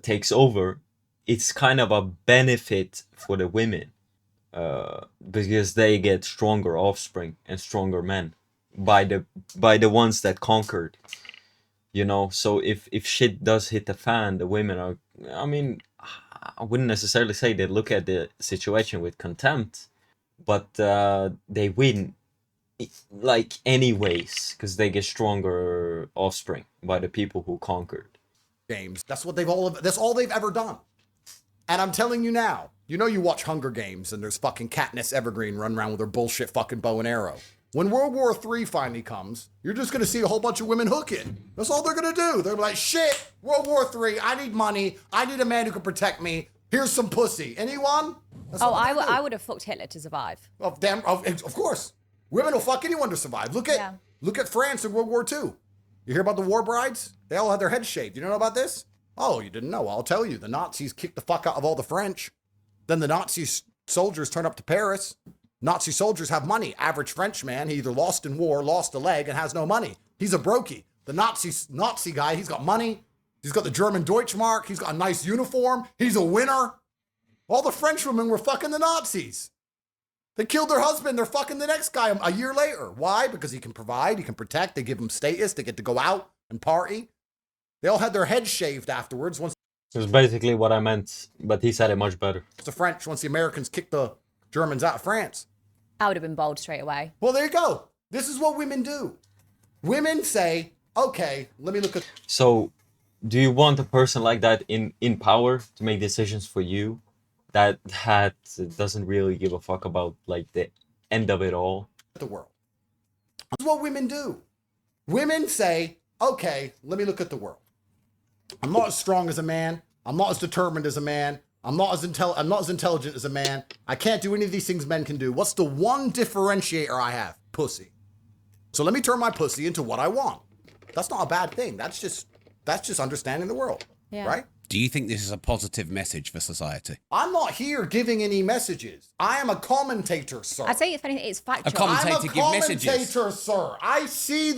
S1: takes over, it's kind of a benefit for the women, because they get stronger offspring and stronger men by the ones that conquered. You know, so if shit does hit the fan, the women are, I mean, I wouldn't necessarily say they look at the situation with contempt, but they win like anyways, because they get stronger offspring by the people who conquered.
S3: Games. That's all they've ever done. And I'm telling you now, you watch Hunger Games and there's fucking Katniss Evergreen running around with her bullshit fucking bow and arrow. When World War III finally comes, you're just going to see a whole bunch of women hooking. That's all they're going to do. They're like, shit, World War III, I need money. I need a man who can protect me. Here's some pussy. Anyone?
S4: I would have fucked Hitler to survive.
S3: Of course. Women will fuck anyone to survive. Look at France in World War II. You hear about the war brides? They all had their heads shaved. You don't know about this? Oh, you didn't know. I'll tell you. The Nazis kicked the fuck out of all the French. Then the Nazi soldiers turn up to Paris. Nazi soldiers have money. Average French man, he either lost in war, lost a leg, and has no money. He's a brokey. The Nazi guy, he's got money. He's got the German Deutschmark. He's got a nice uniform. He's a winner. All the French women were fucking the Nazis. They killed their husband. They're fucking the next guy a year later. Why? Because he can provide, he can protect. They give him status. They get to go out and party. They all had their heads shaved afterwards. Once
S1: It's basically what I meant, but he said it much better.
S3: the French, once the Americans kicked the Germans out of France.
S4: I would have been bold straight away.
S3: Well, there you go. This is what women do. Women say, okay, let me look at...
S1: So, do you want a person like that in power to make decisions for you? That doesn't really give a fuck about like the end of it all.
S3: The world. This is what women do. Women say, okay, let me look at the world. I'm not as strong as a man. I'm not as determined as a man. I'm not as intelligent as a man. I can't do any of these things men can do. What's the one differentiator I have? Pussy. So let me turn my pussy into what I want. That's not a bad thing. That's just understanding the world. Yeah. Right?
S2: Do you think this is a positive message for society?
S3: I'm not here giving any messages. I am a commentator, sir.
S4: I'd say if anything, it's factual.
S2: A commentator give messages.
S3: I'm a commentator, sir. I see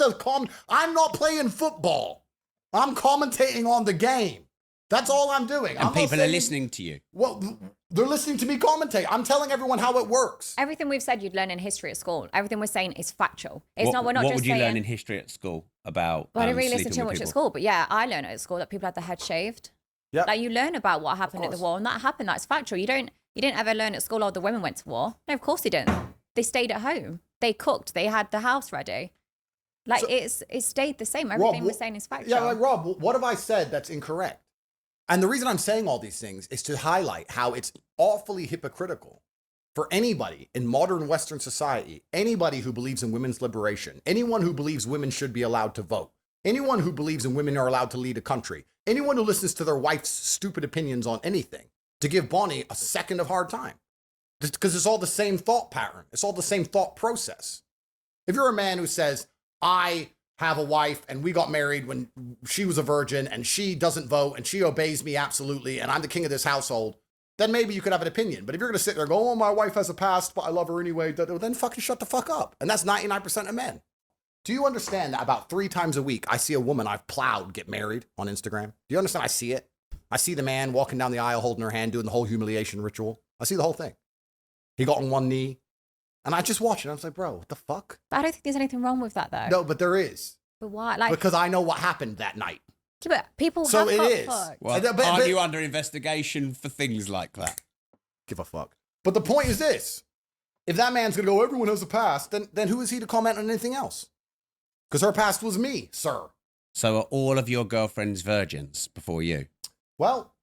S3: I'm not playing football. I'm commentating on the game. That's all I'm doing.
S2: And people are listening to you.
S3: Well, they're listening to me commentate. I'm telling everyone how it works.
S4: Everything we've said you'd learn in history at school. Everything we're saying is factual. We're not
S2: what
S4: just
S2: would you
S4: saying,
S2: learn in history at school about?
S4: Well, I didn't really listen
S2: sleeping
S4: too
S2: with
S4: much
S2: people?
S4: at school, but yeah, I learned at school that people had their head shaved.
S3: Yeah.
S4: Like you learn about what happened at the war, and that happened. That's factual. You didn't ever learn at school, oh, the women went to war. No, of course they didn't. They stayed at home. They cooked. They had the house ready. Like it stayed the same. Everything we're saying is factual.
S3: Yeah, like Rob, what have I said that's incorrect? And the reason I'm saying all these things is to highlight how it's awfully hypocritical for anybody in modern Western society, anybody who believes in women's liberation, anyone who believes women should be allowed to vote, anyone who believes in women are allowed to lead a country, anyone who listens to their wife's stupid opinions on anything, to give Bonnie a second of hard time. Because it's all the same thought pattern. It's all the same thought process. If you're a man who says, I have a wife and we got married when she was a virgin and she doesn't vote and she obeys me absolutely and I'm the king of this household, then maybe you could have an opinion. But if you're going to sit there and go, oh, my wife has a past, but I love her anyway, then fucking shut the fuck up. And that's 99% of men. Do you understand that about 3 times a week, I see a woman I've plowed get married on Instagram? Do you understand? I see it. I see the man walking down the aisle holding her hand, doing the whole humiliation ritual. I see the whole thing. He got on one knee. And I just watched it. I was like, bro, what the fuck?
S4: But I don't think there's anything wrong with that, though.
S3: No, but there is.
S4: But why? Like,
S3: because I know what happened that night.
S4: Yeah, but people
S3: so
S4: have
S3: it is.
S4: fucked.
S2: Well, aren't you under investigation for things like that?
S3: Give a fuck. But the point is this. If that man's going to go, everyone has a past, then who is he to comment on anything else? Because her past was me, sir.
S2: So are all of your girlfriends virgins before you?
S3: Well,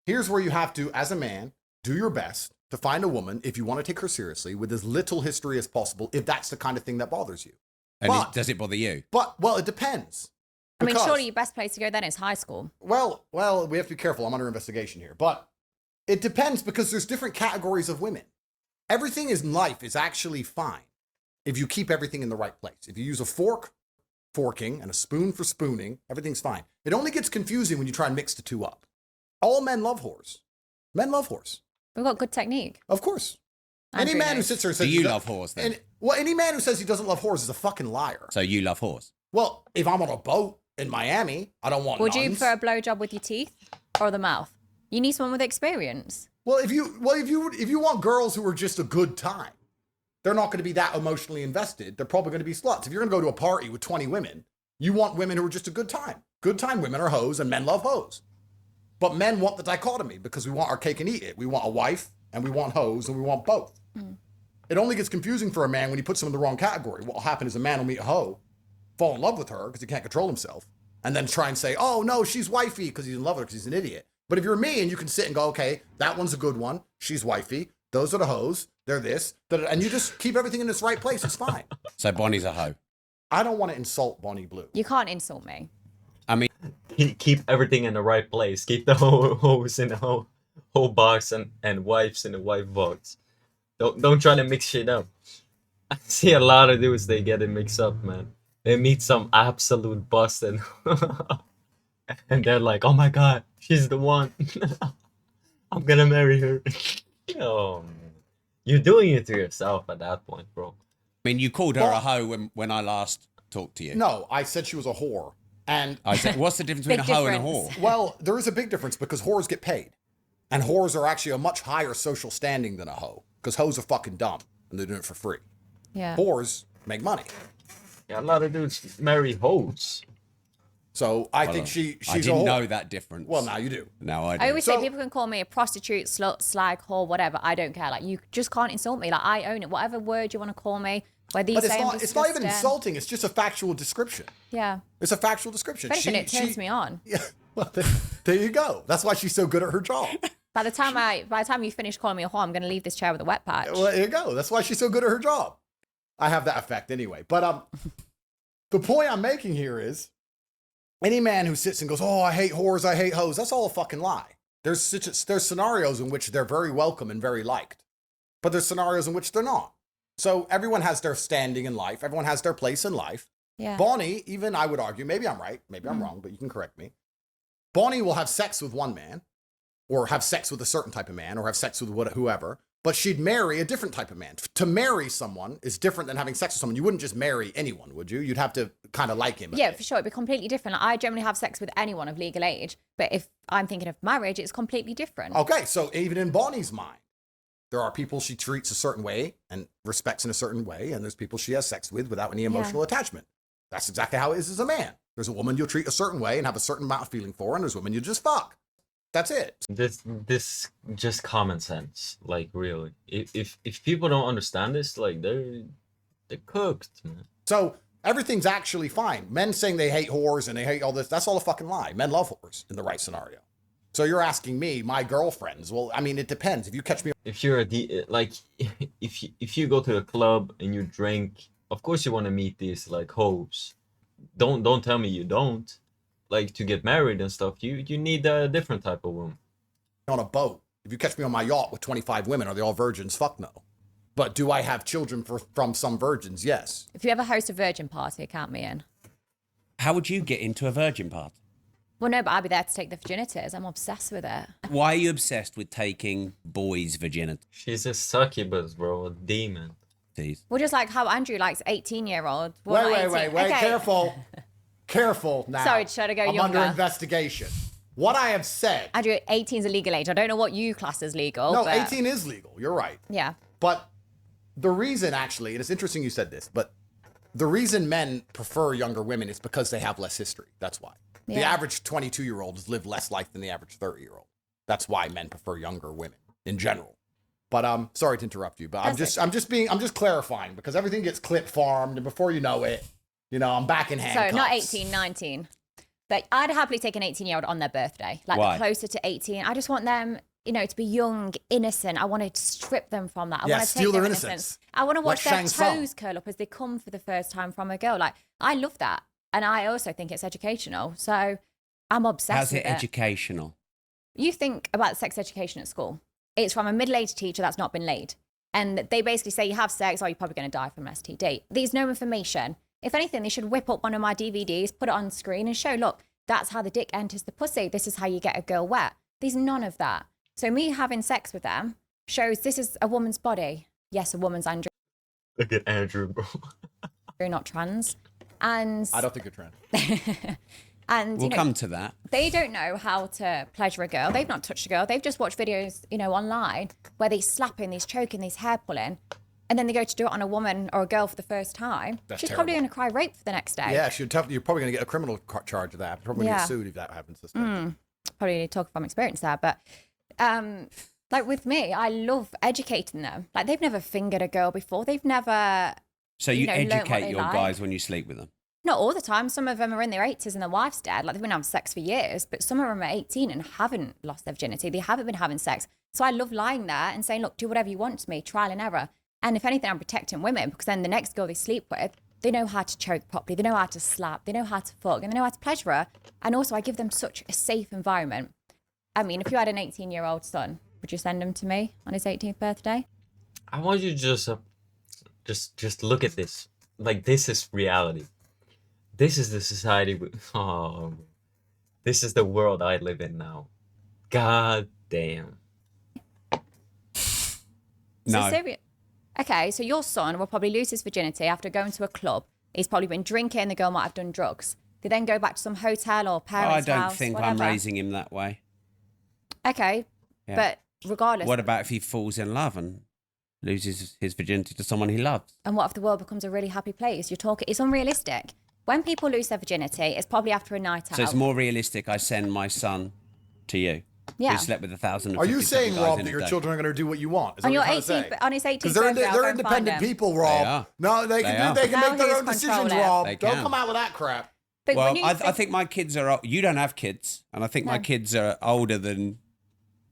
S3: here's where you have to, as a man, do your best to find a woman, if you want to take her seriously, with as little history as possible, if that's the kind of thing that bothers you.
S2: And does it bother you?
S3: Well, it depends.
S4: I mean, surely your best place to go then is high school.
S3: Well, we have to be careful. I'm under investigation here. But it depends because there's different categories of women. Everything in life is actually fine if you keep everything in the right place. If you use a fork, forking, and a spoon for spooning, everything's fine. It only gets confusing when you try and mix the two up. All men love whores. Men love whores.
S4: We've got good technique.
S3: Of course. Any man who sits there and says...
S2: Do you love whores then?
S3: Any man who says he doesn't love whores is a fucking liar.
S2: So you love whores?
S3: Well, if I'm on a boat in Miami, I don't want
S4: Would
S3: nuns.
S4: you prefer a blowjob with your teeth or the mouth? You need someone with experience.
S3: Well, if you want girls who are just a good time, they're not going to be that emotionally invested. They're probably going to be sluts. If you're going to go to a party with 20 women, you want women who are just a good time. Good time women are hoes and men love hoes. But men want the dichotomy because we want our cake and eat it. We want a wife and we want hoes and we want both. It only gets confusing for a man when he puts them in the wrong category. What will happen is a man will meet a hoe, fall in love with her because he can't control himself, and then try and say, oh, no, she's wifey because he's in love with her because he's an idiot. But if you're me and you can sit and go, okay, that one's a good one. She's wifey. Those are the hoes. They're this. And you just keep everything in its right place. It's fine.
S2: So Bonnie's a hoe.
S3: I don't want to insult Bonnie Blue.
S4: You can't insult me.
S2: I mean,
S1: Keep everything in the right place. Keep the hoes in the whole box and wives in the wife box. Don't try to mix shit up. I see a lot of dudes, they get it mixed up, man. They meet some absolute busted. And they're like, oh my god, she's the one. I'm gonna marry her. Oh, man. You're doing it to yourself at that point, bro.
S2: I mean, you called her a hoe when I last talked to you.
S3: No, I said she was a whore. And
S2: I said, what's the difference between a
S4: Big
S2: hoe and a
S4: difference.
S2: whore?
S3: well, there is a big difference because whores get paid. And whores are actually a much higher social standing than a hoe. Because hoes are fucking dumb and they're doing it for free.
S4: Yeah.
S3: Whores make money.
S1: Yeah, a lot of dudes marry hoes.
S3: So I think she's
S2: I
S3: a
S2: didn't
S3: whore.
S2: know that difference.
S3: Well, now you do.
S2: Now I do.
S4: I always say
S3: So-
S4: people can call me a prostitute, slut, slag, whore, whatever. I don't care. Like, you just can't insult me. Like, I own it. Whatever word you want to call me, whether you
S3: But
S4: say I'm
S3: it's not even
S4: disgusting.
S3: insulting. It's just a factual description.
S4: Yeah.
S3: It's a factual description.
S4: If anything, it turns me on.
S3: Yeah. Well, there you go. That's why she's so good at her job.
S4: By the time you finish calling me a whore, I'm going to leave this chair with a wet patch.
S3: Well, there you go. That's why she's so good at her job. I have that effect anyway. But the point I'm making here is any man who sits and goes, oh, I hate whores, I hate hoes, that's all a fucking lie. There's scenarios in which they're very welcome and very liked. But there's scenarios in which they're not. So everyone has their standing in life. Everyone has their place in life.
S4: Yeah.
S3: Bonnie, even I would argue, maybe I'm right, maybe I'm wrong, but you can correct me. Bonnie will have sex with one man, or have sex with a certain type of man, or have sex with whoever, but she'd marry a different type of man. To marry someone is different than having sex with someone. You wouldn't just marry anyone, would you? You'd have to kind of like him.
S4: Yeah, for sure. It'd be completely different. Like, I generally have sex with anyone of legal age, but if I'm thinking of marriage, it's completely different.
S3: Okay, so even in Bonnie's mind, there are people she treats a certain way and respects in a certain way, and there's people she has sex with without any emotional attachment. That's exactly how it is as a man. There's a woman you'll treat a certain way and have a certain amount of feeling for, and there's women you just fuck. That's it.
S1: This just common sense, like really. If people don't understand this, like they're cooked, man.
S3: So everything's actually fine. Men saying they hate whores and they hate all this, that's all a fucking lie. Men love whores in the right scenario. So you're asking me, my girlfriends. Well, I mean, it depends. If you catch me,
S1: If you're if you go to a club and you drink, of course you want to meet these like hoes. Don't tell me you don't. Like to get married and stuff, you need a different type of woman.
S3: on a boat, if you catch me on my yacht with 25 women, are they all virgins? Fuck no. But do I have children from some virgins? Yes.
S4: If you ever host a virgin party, count me in.
S2: How would you get into a virgin party?
S4: Well, no, but I'll be there to take the virginities. I'm obsessed with it.
S2: Why are you obsessed with taking boys' virginity?
S1: She's a succubus, bro, a demon.
S4: Well, just like how Andrew likes 18-year-olds. Well,
S3: Wait.
S4: Okay.
S3: Careful. Careful now.
S4: Sorry, should I go
S3: I'm
S4: younger?
S3: under investigation. What I have said.
S4: Andrew, 18 is a legal age. I don't know what you class as legal.
S3: No,
S4: but
S3: 18 is legal. You're right.
S4: Yeah.
S3: But the reason, actually, and it's interesting you said this, but the reason men prefer younger women is because they have less history. That's why. The
S4: Yeah.
S3: average 22-year-olds live less life than the average 30-year-old. That's why men prefer younger women in general. But sorry to interrupt you, but I'm just clarifying because everything gets clip farmed, and before you know it, I'm back in handcuffs.
S4: So not 18, 19. But I'd happily take an 18-year-old on their birthday. Like
S2: Why?
S4: closer to 18. I just want them, to be young, innocent. I want to strip them from that. I want to
S3: steal
S4: take
S3: their
S4: innocence.
S3: innocence.
S4: I want to watch their
S3: Shang Tsung.
S4: toes curl up as they come for the first time from a girl. Like, I love that. And I also think it's educational. So I'm obsessed
S2: How's
S4: with
S2: it educational?
S4: You think about sex education at school. It's from a middle-aged teacher that's not been laid. And they basically say you have sex or you're probably going to die from an STD. There's no information. If anything, they should whip up one of my DVDs, put it on screen and show, look, that's how the dick enters the pussy. This is how you get a girl wet. There's none of that. So me having sex with them shows this is a woman's body. Yes, a woman's Andrew,
S1: Look at Andrew, bro.
S4: not trans. And
S3: I don't think you're trans.
S4: and
S2: We'll come to that.
S4: they don't know how to pleasure a girl. They've not touched a girl. They've just watched videos, online where they're slapping, they're choking, they're hair pulling. And then they go to do it on a woman or a girl for the first time.
S3: That's
S4: She's
S3: terrible.
S4: probably going to cry rape for the next day.
S3: Yeah, you're probably going to get a criminal charge of that. Probably going to
S4: Yeah.
S3: get sued if that happens.
S4: Probably need to talk from experience there. But Like with me, I love educating them. Like they've never fingered a girl before. They've never.
S2: So you
S4: learnt what
S2: educate
S4: they
S2: your
S4: like.
S2: guys when you sleep with them?
S4: Not all the time. Some of them are in their 80s and their wife's dead. Like they've been having sex for years, but some of them are 18 and haven't lost their virginity. They haven't been having sex. So I love lying there and saying, look, do whatever you want to me, trial and error. And if anything, I'm protecting women because then the next girl they sleep with, they know how to choke properly. They know how to slap. They know how to fuck and they know how to pleasure her. And also I give them such a safe environment. I mean, if you had an 18-year-old son, would you send him to me on his 18th birthday?
S1: I want you to just look at this. Like, this is reality. This is the society. This is the world I live in now. God damn.
S2: No.
S4: So okay, so your son will probably lose his virginity after going to a club. He's probably been drinking. The girl might have done drugs. They then go back to some hotel or parents'
S2: I don't
S4: house,
S2: think
S4: whatever.
S2: I'm raising him that way.
S4: Okay,
S2: Yeah.
S4: but regardless.
S2: What about if he falls in love and loses his virginity to someone he loves?
S4: And what if the world becomes a really happy place? You're talking. It's unrealistic. When people lose their virginity, it's probably after a night out.
S2: So it's more realistic I send my son to you.
S4: Yeah.
S2: Who slept with 1,000.
S3: Are you saying, Rob, that your children are going to do what you want? Is that
S4: on
S3: what
S4: your
S3: you're trying to
S4: 18th,
S3: say?
S4: on his 18th
S3: Because
S4: birthday, I'll go
S3: they're
S4: and find
S3: independent
S4: him.
S3: people, Rob.
S2: They are.
S3: No, they can
S2: They
S3: make their
S4: Now
S3: own
S4: who's
S3: decisions,
S4: controlling it?
S3: Rob.
S2: They
S3: Don't
S2: can.
S3: come out with that crap.
S4: But
S2: Well,
S4: when you
S2: I think my kids are... You don't have kids, and I think my
S4: No.
S2: kids are older than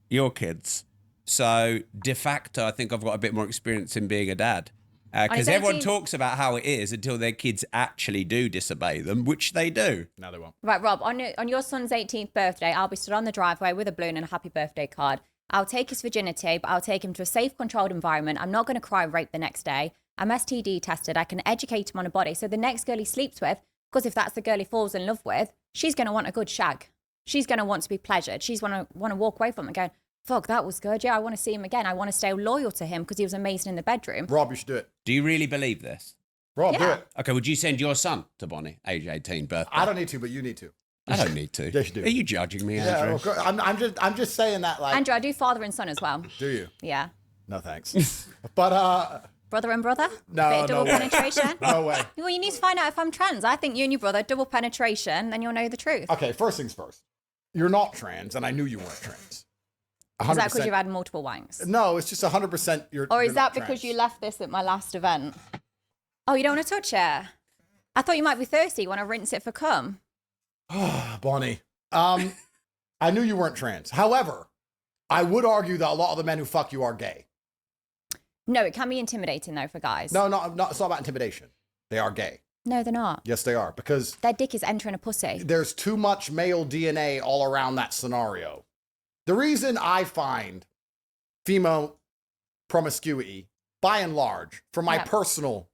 S2: your kids. So, de facto, I think I've got a bit more experience in being a dad. Because
S4: his
S2: everyone
S4: 18th
S2: talks about how it is until their kids actually do disobey them, which they do.
S3: No, they won't.
S4: Right, Rob, on your son's 18th birthday, I'll be stood on the driveway with a balloon and a happy birthday card. I'll take his virginity, but I'll take him to a safe, controlled environment. I'm not going to cry rape the next day. I'm STD tested. I can educate him on a body. So the next girl he sleeps with, because if that's the girl he falls in love with, she's going to want a good shag. She's going to want to be pleasured. She's want to walk away from it going, fuck, that was good. Yeah, I want to see him again. I want to stay loyal to him because he was amazing in the bedroom.
S3: Rob, you should do it.
S2: Do you really believe this?
S3: Rob, do
S4: Yeah.
S3: it.
S2: Okay, would you send your son to Bonnie, age 18, birthday?
S3: I don't need to, but you need to.
S2: I don't need to.
S3: Yes, you do.
S2: Are you judging me,
S3: Yeah,
S2: Andrew?
S3: okay. I'm just saying that, like.
S4: Andrew, I do father and son as well.
S3: Do you?
S4: Yeah.
S3: No, thanks. But
S4: Brother and brother?
S3: No,
S4: Bit of double
S3: no way.
S4: penetration?
S3: no way.
S4: Well, you need to find out if I'm trans. I think you and your brother, double penetration, then you'll know the truth.
S3: Okay, first things first. You're not trans, and I knew you weren't trans. 100%.
S4: Is that because you've had multiple wanks?
S3: No, it's just 100%.
S4: Or is
S3: you're
S4: that
S3: not
S4: because
S3: trans.
S4: you left this at my last event? Oh, you don't want to touch it? I thought you might be thirsty. You want to rinse it for cum?
S3: Bonnie. I knew you weren't trans. However, I would argue that a lot of the men who fuck you are gay.
S4: No, it can be intimidating though for guys.
S3: No, it's not about intimidation. They are gay.
S4: No, they're not.
S3: Yes, they are. Because
S4: Their dick is entering a pussy.
S3: there's too much male DNA all around that scenario. The reason I find female promiscuity, by and large, for my
S4: Yep.
S3: personal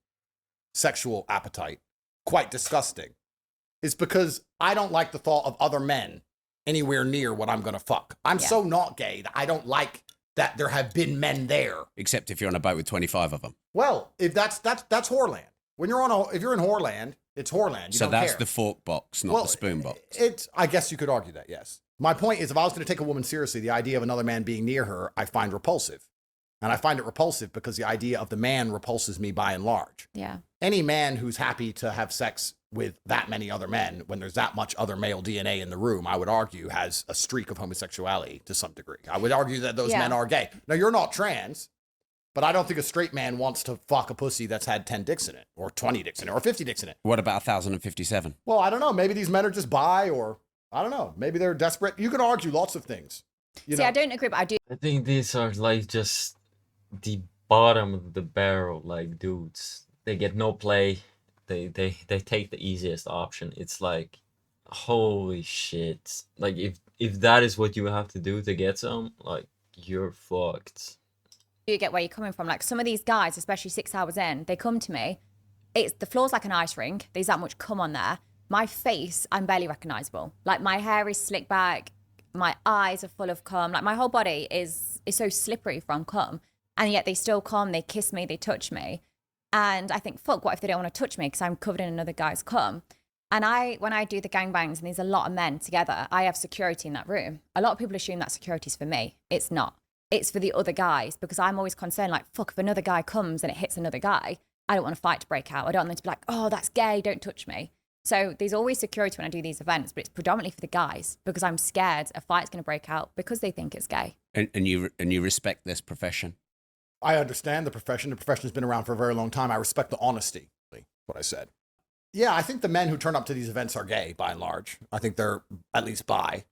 S3: sexual appetite, quite disgusting, is because I don't like the thought of other men anywhere near what I'm gonna fuck. I'm
S4: Yeah.
S3: so not gay that I don't like that there have been men there.
S2: Except if you're on a boat with 25 of them.
S3: Well, if that's whoreland. When you're if you're in whoreland, it's whoreland. You
S2: So
S3: don't
S2: that's
S3: care.
S2: the fork box, not the spoon box.
S3: I guess you could argue that, yes. My point is, if I was going to take a woman seriously, the idea of another man being near her, I find repulsive. And I find it repulsive because the idea of the man repulses me by and large.
S4: Yeah.
S3: Any man who's happy to have sex with that many other men, when there's that much other male DNA in the room, I would argue has a streak of homosexuality to some degree. I would argue that those
S4: Yeah.
S3: men are gay. Now, you're not trans, but I don't think a straight man wants to fuck a pussy that's had 10 dicks in it, or 20 dicks in it, or 50 dicks in it.
S2: What about 1,057?
S3: Well, I don't know. Maybe these men are just bi, or I don't know. Maybe they're desperate. You can argue lots of things. You
S4: See,
S3: know?
S4: I don't agree, but I do.
S1: I think these are like just the bottom of the barrel, like dudes. They get no play. They take the easiest option. It's like, holy shit. Like if that is what you have to do to get some, like you're fucked.
S4: You get where you're coming from. Like some of these guys, especially 6 hours in, they come to me. It's the floor's like an ice rink. There's that much cum on there. My face, I'm barely recognizable. Like my hair is slicked back. My eyes are full of cum. Like my whole body is so slippery from cum. And yet they still come, they kiss me, they touch me. And I think, fuck, what if they don't want to touch me because I'm covered in another guy's cum? And when I do the gangbangs and there's a lot of men together, I have security in that room. A lot of people assume that security's for me. It's not. It's for the other guys because I'm always concerned, like, fuck, if another guy comes and it hits another guy, I don't want a fight to break out. I don't want them to be like, oh, that's gay, don't touch me. So there's always security when I do these events, but it's predominantly for the guys because I'm scared a fight's going to break out because they think it's gay.
S2: And you respect this profession.
S3: I understand the profession. The profession has been around for a very long time. I respect the honesty, what I said. Yeah, I think the men who turn up to these events are gay, by and large. I think they're at least bi.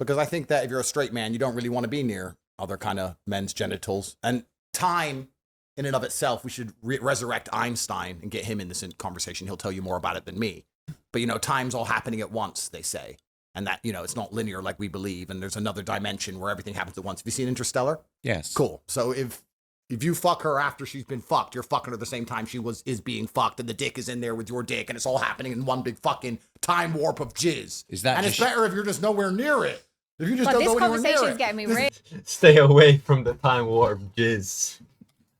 S3: Because I think that if you're a straight man, you don't really want to be near other kind of men's genitals. And time, in and of itself, we should resurrect Einstein and get him in this conversation. He'll tell you more about it than me. But, you know, time's all happening at once, they say. And that, you know, it's not linear like we believe. And there's another dimension where everything happens at once. Have you seen Interstellar?
S2: Yes.
S3: Cool. So if you fuck her after she's been fucked, you're fucking her the same time she is being fucked, and the dick is in there with your dick, and it's all happening in one big fucking time warp of jizz. And it's better if you're just nowhere near it. If you just don't go anywhere near it.
S4: This conversation is getting me really...
S1: Stay away from the time warp jizz.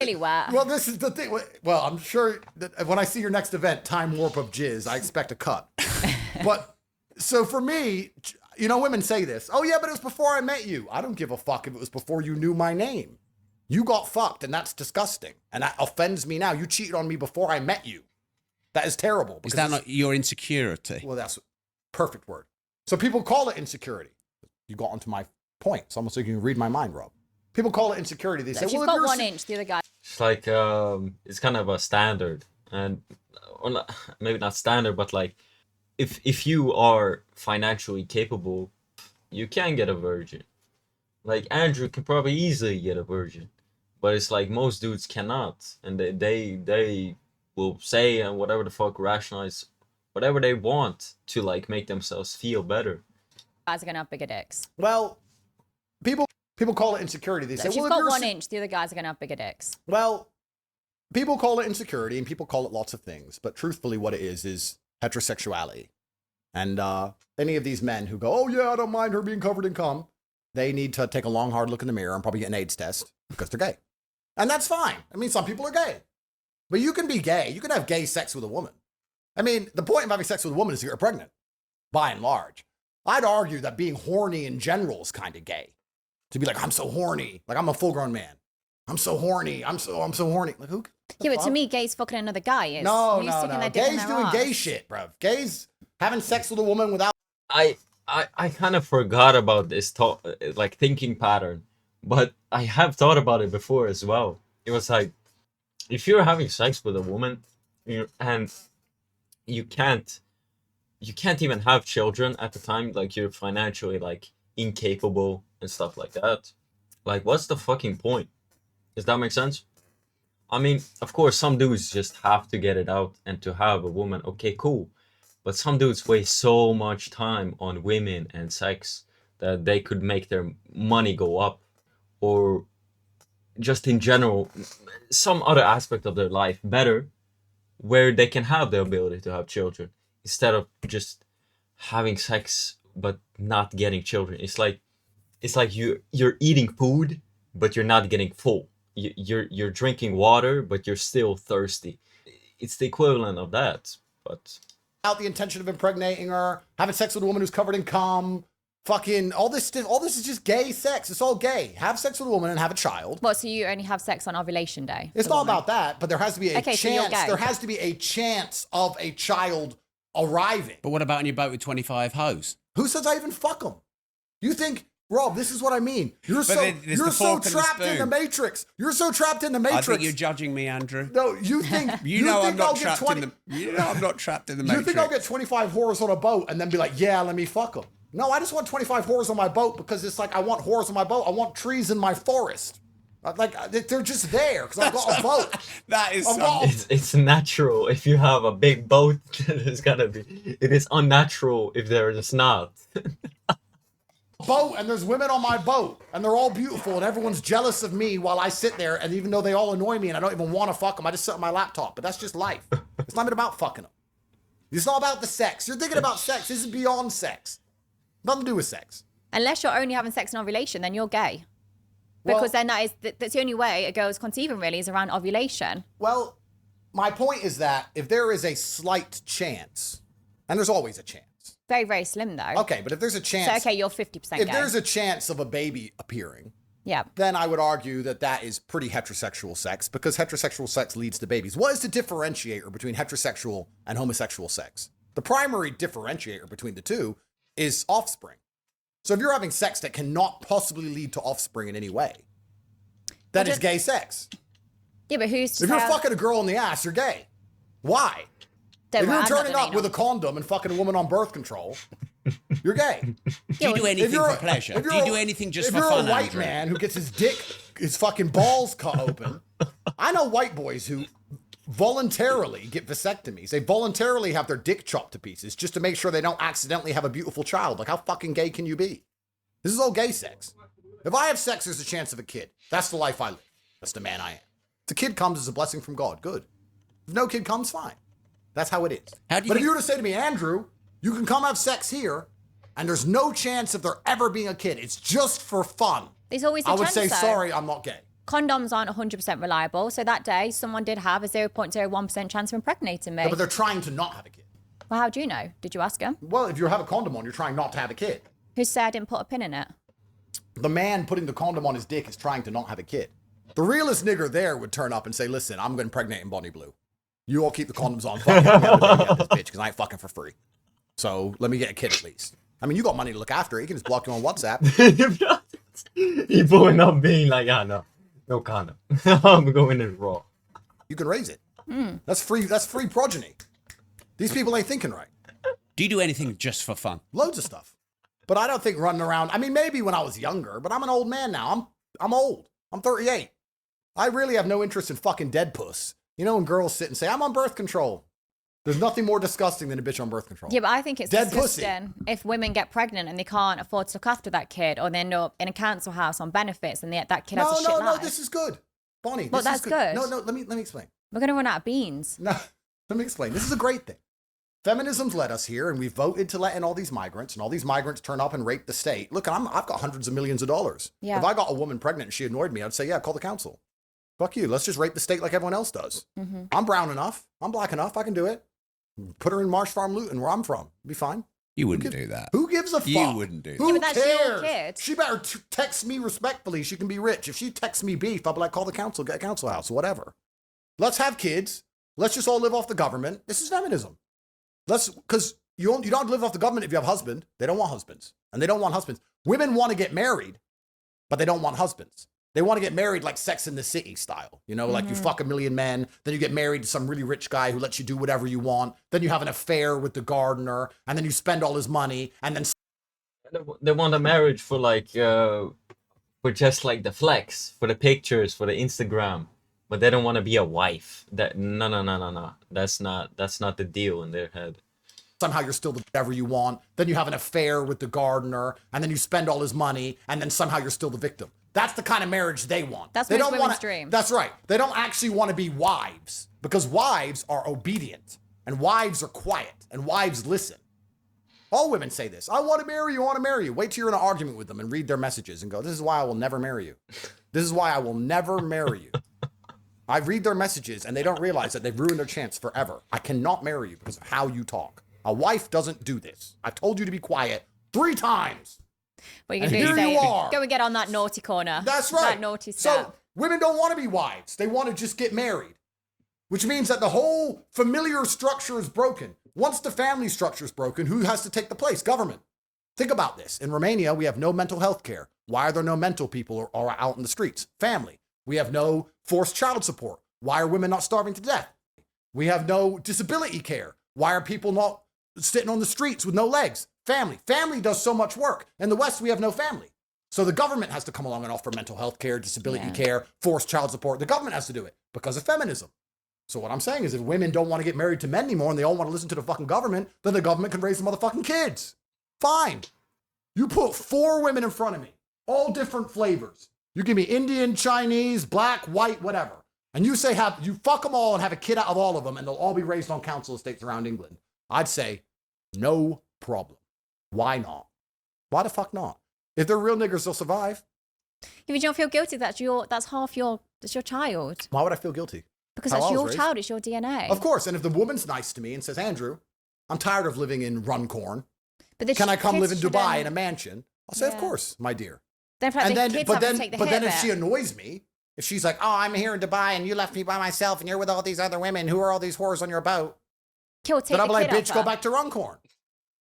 S4: Really wet.
S3: Well, this is the thing. Well, I'm sure that when I see your next event, time warp of jizz, I expect a cut. But so for me, you know, women say this. Oh yeah, but it was before I met you. I don't give a fuck if it was before you knew my name. You got fucked, and that's disgusting. And that offends me now. You cheated on me before I met you. That is terrible.
S2: Is that not your insecurity?
S3: Well, that's a perfect word. So people call it insecurity. You got onto my point. It's almost like you can read my mind, Rob. People call it insecurity. They say,
S4: she's
S3: well,
S4: got 1 inch, the other guy.
S1: It's like, it's kind of a standard. And or not, maybe not standard, but like, if you are financially capable, you can get a virgin. Like, Andrew can probably easily get a virgin. But it's like most dudes cannot. And they will say and whatever the fuck, rationalize whatever they want to like make themselves feel better.
S4: Guys are going to have bigger dicks.
S3: Well, people call it insecurity. They say,
S4: she's
S3: well,
S4: got 1 inch, the other guys are going to have bigger dicks.
S3: Well, people call it insecurity and people call it lots of things. But truthfully, what it is heterosexuality. And any of these men who go, oh yeah, I don't mind her being covered in cum, they need to take a long, hard look in the mirror and probably get an AIDS test because they're gay. And that's fine. I mean, some people are gay. But you can be gay. You can have gay sex with a woman. I mean, the point of having sex with a woman is you're pregnant, by and large. I'd argue that being horny in general is kind of gay. To be like, I'm so horny. Like, I'm a full-grown man. I'm so horny. I'm so horny. Like, who?
S4: Yeah, but to me, gay's fucking another guy. Is
S3: no. Gays doing gay shit, bro. Gays having sex with a woman without...
S1: I kind of forgot about this like thinking pattern, but I have thought about it before as well. It was like, if you're having sex with a woman and you can't even have children at the time, like you're financially like incapable and stuff like that, like what's the fucking point? Does that make sense? I mean, of course, some dudes just have to get it out and to have a woman. Okay, cool. But some dudes waste so much time on women and sex that they could make their money go up, or just in general, some other aspect of their life better, where they can have the ability to have children instead of just having sex but not getting children. It's like you're eating food but you're not getting full. You're drinking water but you're still thirsty. It's the equivalent of that, but
S3: out the intention of impregnating her, having sex with a woman who's covered in cum, fucking all this is just gay sex. It's all gay. Have sex with a woman and have a child.
S4: What, so you only have sex on ovulation day?
S3: It's not about that, but there has to be a chance. So there has to be a chance of a child arriving.
S2: But what about on your boat with 25 hoes?
S3: Who says I even fuck them? You think, Rob, this is what I mean. You're so trapped in the Matrix. You're so trapped in the Matrix.
S2: I think you're judging me, Andrew.
S3: No, you think
S2: I'm not trapped in the Matrix.
S3: You think I'll get 25 whores on a boat and then be like, yeah, let me fuck them? No, I just want 25 whores on my boat because it's like I want whores on my boat. I want trees in my forest. Like they're just there because I've got a boat.
S2: That is
S1: it's natural if you have a big boat. There's gotta be. It is unnatural if there is not.
S3: Boat and there's women on my boat and they're all beautiful and everyone's jealous of me while I sit there, and even though they all annoy me and I don't even want to fuck them, I just sit on my laptop. But that's just life. It's not even about fucking them. It's not about the sex. You're thinking about sex. This is beyond sex. Nothing to do with sex.
S4: Unless you're only having sex in ovulation, then you're gay. Because then that's the only way a girl's conceiving really is around ovulation.
S3: Well, my point is that if there is a slight chance, and there's always a chance.
S4: Very, very slim though.
S3: Okay, but if there's a chance.
S4: So, okay, you're 50% gay.
S3: If there's a chance of a baby appearing,
S4: yeah,
S3: then I would argue that is pretty heterosexual sex, because heterosexual sex leads to babies. What is the differentiator between heterosexual and homosexual sex? The primary differentiator between the two is offspring. So if you're having sex that cannot possibly lead to offspring in any way, that is gay sex.
S4: Yeah, but who's to
S3: If you're fucking a girl in the ass, you're gay. Why? If you're turning up with a condom and fucking a woman on birth control, you're gay.
S2: Do you do anything for pleasure? Do you do anything just for fun,
S3: If you're a white
S2: Andrew?
S3: man who gets his dick, his fucking balls cut open, I know white boys who voluntarily get vasectomies. They voluntarily have their dick chopped to pieces just to make sure they don't accidentally have a beautiful child. Like, how fucking gay can you be? This is all gay sex. If I have sex, there's a chance of a kid. That's the life I live. That's the man I am. If the kid comes as a blessing from God, good. If no kid comes, fine. That's how it is. But if you were to say to me, Andrew, you can come have sex here, and there's no chance of there ever being a kid. It's just for fun.
S4: There's always a
S3: I would
S4: chance,
S3: say,
S4: though.
S3: sorry, I'm not gay.
S4: Condoms aren't 100% reliable. So that day, someone did have a 0.01% chance of impregnating me.
S3: No, but they're trying to not have a kid.
S4: Well, how do you know? Did you ask him?
S3: Well, if you have a condom on, you're trying not to have a kid.
S4: Who said I didn't put a pin in it?
S3: The man putting the condom on his dick is trying to not have a kid. The realest nigger there would turn up and say, listen, I'm going to impregnate in Bonnie Blue. You all keep the condoms on. Fuck it. I'm gonna baby this bitch because I ain't fucking for free. So let me get a kid at least. I mean, you got money to look after it. You can just block you on WhatsApp.
S1: He pulling up being like, no condom. I'm going in raw.
S3: You can raise it. That's free progeny. These people ain't thinking right.
S2: Do you do anything just for fun?
S3: Loads of stuff. But I don't think running around, I mean, maybe when I was younger, but I'm an old man now. I'm old. I'm 38. I really have no interest in fucking dead puss. You know when girls sit and say, I'm on birth control. There's nothing more disgusting than a bitch on birth control.
S4: Yeah, but I think it's
S3: Dead
S4: disgusting if women get pregnant and they can't afford to look after that kid, or they end up in a council house on benefits and that kid has a shit life.
S3: No, this is good. Bonnie,
S4: But
S3: this
S4: that's
S3: is
S4: good.
S3: No, let me explain.
S4: We're going to run out of beans.
S3: No, let me explain. This is a great thing. Feminism's led us here, and we voted to let in all these migrants, and all these migrants turn up and rape the state. Look, I've got hundreds of millions of dollars.
S4: Yeah.
S3: If I got a woman pregnant and she annoyed me, I'd say, yeah, call the council. Fuck you. Let's just rape the state like everyone else does.
S4: Mm-hmm.
S3: I'm brown enough. I'm black enough. I can do it. Put her in Marsh Farm, Luton, where I'm from. Be fine.
S2: You wouldn't do that.
S3: Who gives a fuck?
S2: You wouldn't do that.
S3: Who
S4: Yeah, but that's your
S3: cares?
S4: kid.
S3: She better text me respectfully. She can be rich. If she texts me beef, I'll be like, call the council, get a council house, whatever. Let's have kids. Let's just all live off the government. This is feminism. Because you don't live off the government if you have a husband. They don't want husbands. And they don't want husbands. Women want to get married, but they don't want husbands. They want to get married like Sex in the City style. You know, like you fuck a million men, then you get married to some really rich guy who lets you do whatever you want. Then you have an affair with the gardener, and then you spend all his money, and then
S1: They want a marriage for like, for just like the flex, for the pictures, for the Instagram, but they don't want to be a wife. No. That's not the deal in their head.
S3: somehow you're still the whatever you want. Then you have an affair with the gardener, and then you spend all his money, and then somehow you're still the victim. That's the kind of marriage they want.
S4: That's
S3: they
S4: most
S3: don't
S4: women's
S3: wanna,
S4: dream.
S3: That's right. They don't actually want to be wives, because wives are obedient, and wives are quiet, and wives listen. All women say this. I want to marry you, I want to marry you. Wait till you're in an argument with them and read their messages and go, this is why I will never marry you. This is why I will never marry you. I read their messages and they don't realize that they've ruined their chance forever. I cannot marry you because of how you talk. A wife doesn't do this. I've told you to be quiet 3 times.
S4: What you can
S3: And
S4: do
S3: here
S4: is say,
S3: you are.
S4: go and get on that naughty corner.
S3: That's right.
S4: That naughty
S3: So
S4: step.
S3: women don't want to be wives. They want to just get married, which means that the whole familiar structure is broken. Once the family structure is broken, who has to take the place? Government. Think about this. In Romania, we have no mental health care. Why are there no mental people or out in the streets? Family. We have no forced child support. Why are women not starving to death? We have no disability care. Why are people not sitting on the streets with no legs? Family. Family does so much work. In the West, we have no family. So the government has to come along and offer mental health care, disability care, forced child support. The government has to do it because of feminism. So what I'm saying is if women don't want to get married to men anymore and they all want to listen to the fucking government, then the government can raise the motherfucking kids. Fine. You put 4 women in front of me, all different flavors. You give me Indian, Chinese, black, white, whatever. And you say you fuck them all and have a kid out of all of them and they'll all be raised on council estates around England. I'd say no problem. Why not? Why the fuck not? If they're real niggers, they'll survive.
S4: If you don't feel guilty, that's your child.
S3: Why would I feel guilty?
S4: Because
S3: How I
S4: that's
S3: was
S4: your
S3: raised.
S4: child, it's your DNA.
S3: Of course. And if the woman's nice to me and says, Andrew, I'm tired of living in Runcorn.
S4: But the
S3: Can I come live in
S4: kids
S3: Dubai
S4: shouldn't-
S3: in a mansion? I'll say, of
S4: Yeah.
S3: course, my dear.
S4: Then, in fact,
S3: And
S4: the
S3: then,
S4: kids
S3: but
S4: have to
S3: then,
S4: take the
S3: but
S4: hit
S3: then
S4: of
S3: if she
S4: it.
S3: annoys me, if she's like, oh, I'm here in Dubai and you left me by myself and you're with all these other women, who are all these whores on your boat?
S4: Kill, take
S3: Then I'll
S4: the
S3: be like,
S4: kid
S3: bitch,
S4: off
S3: go
S4: her.
S3: back to Runcorn.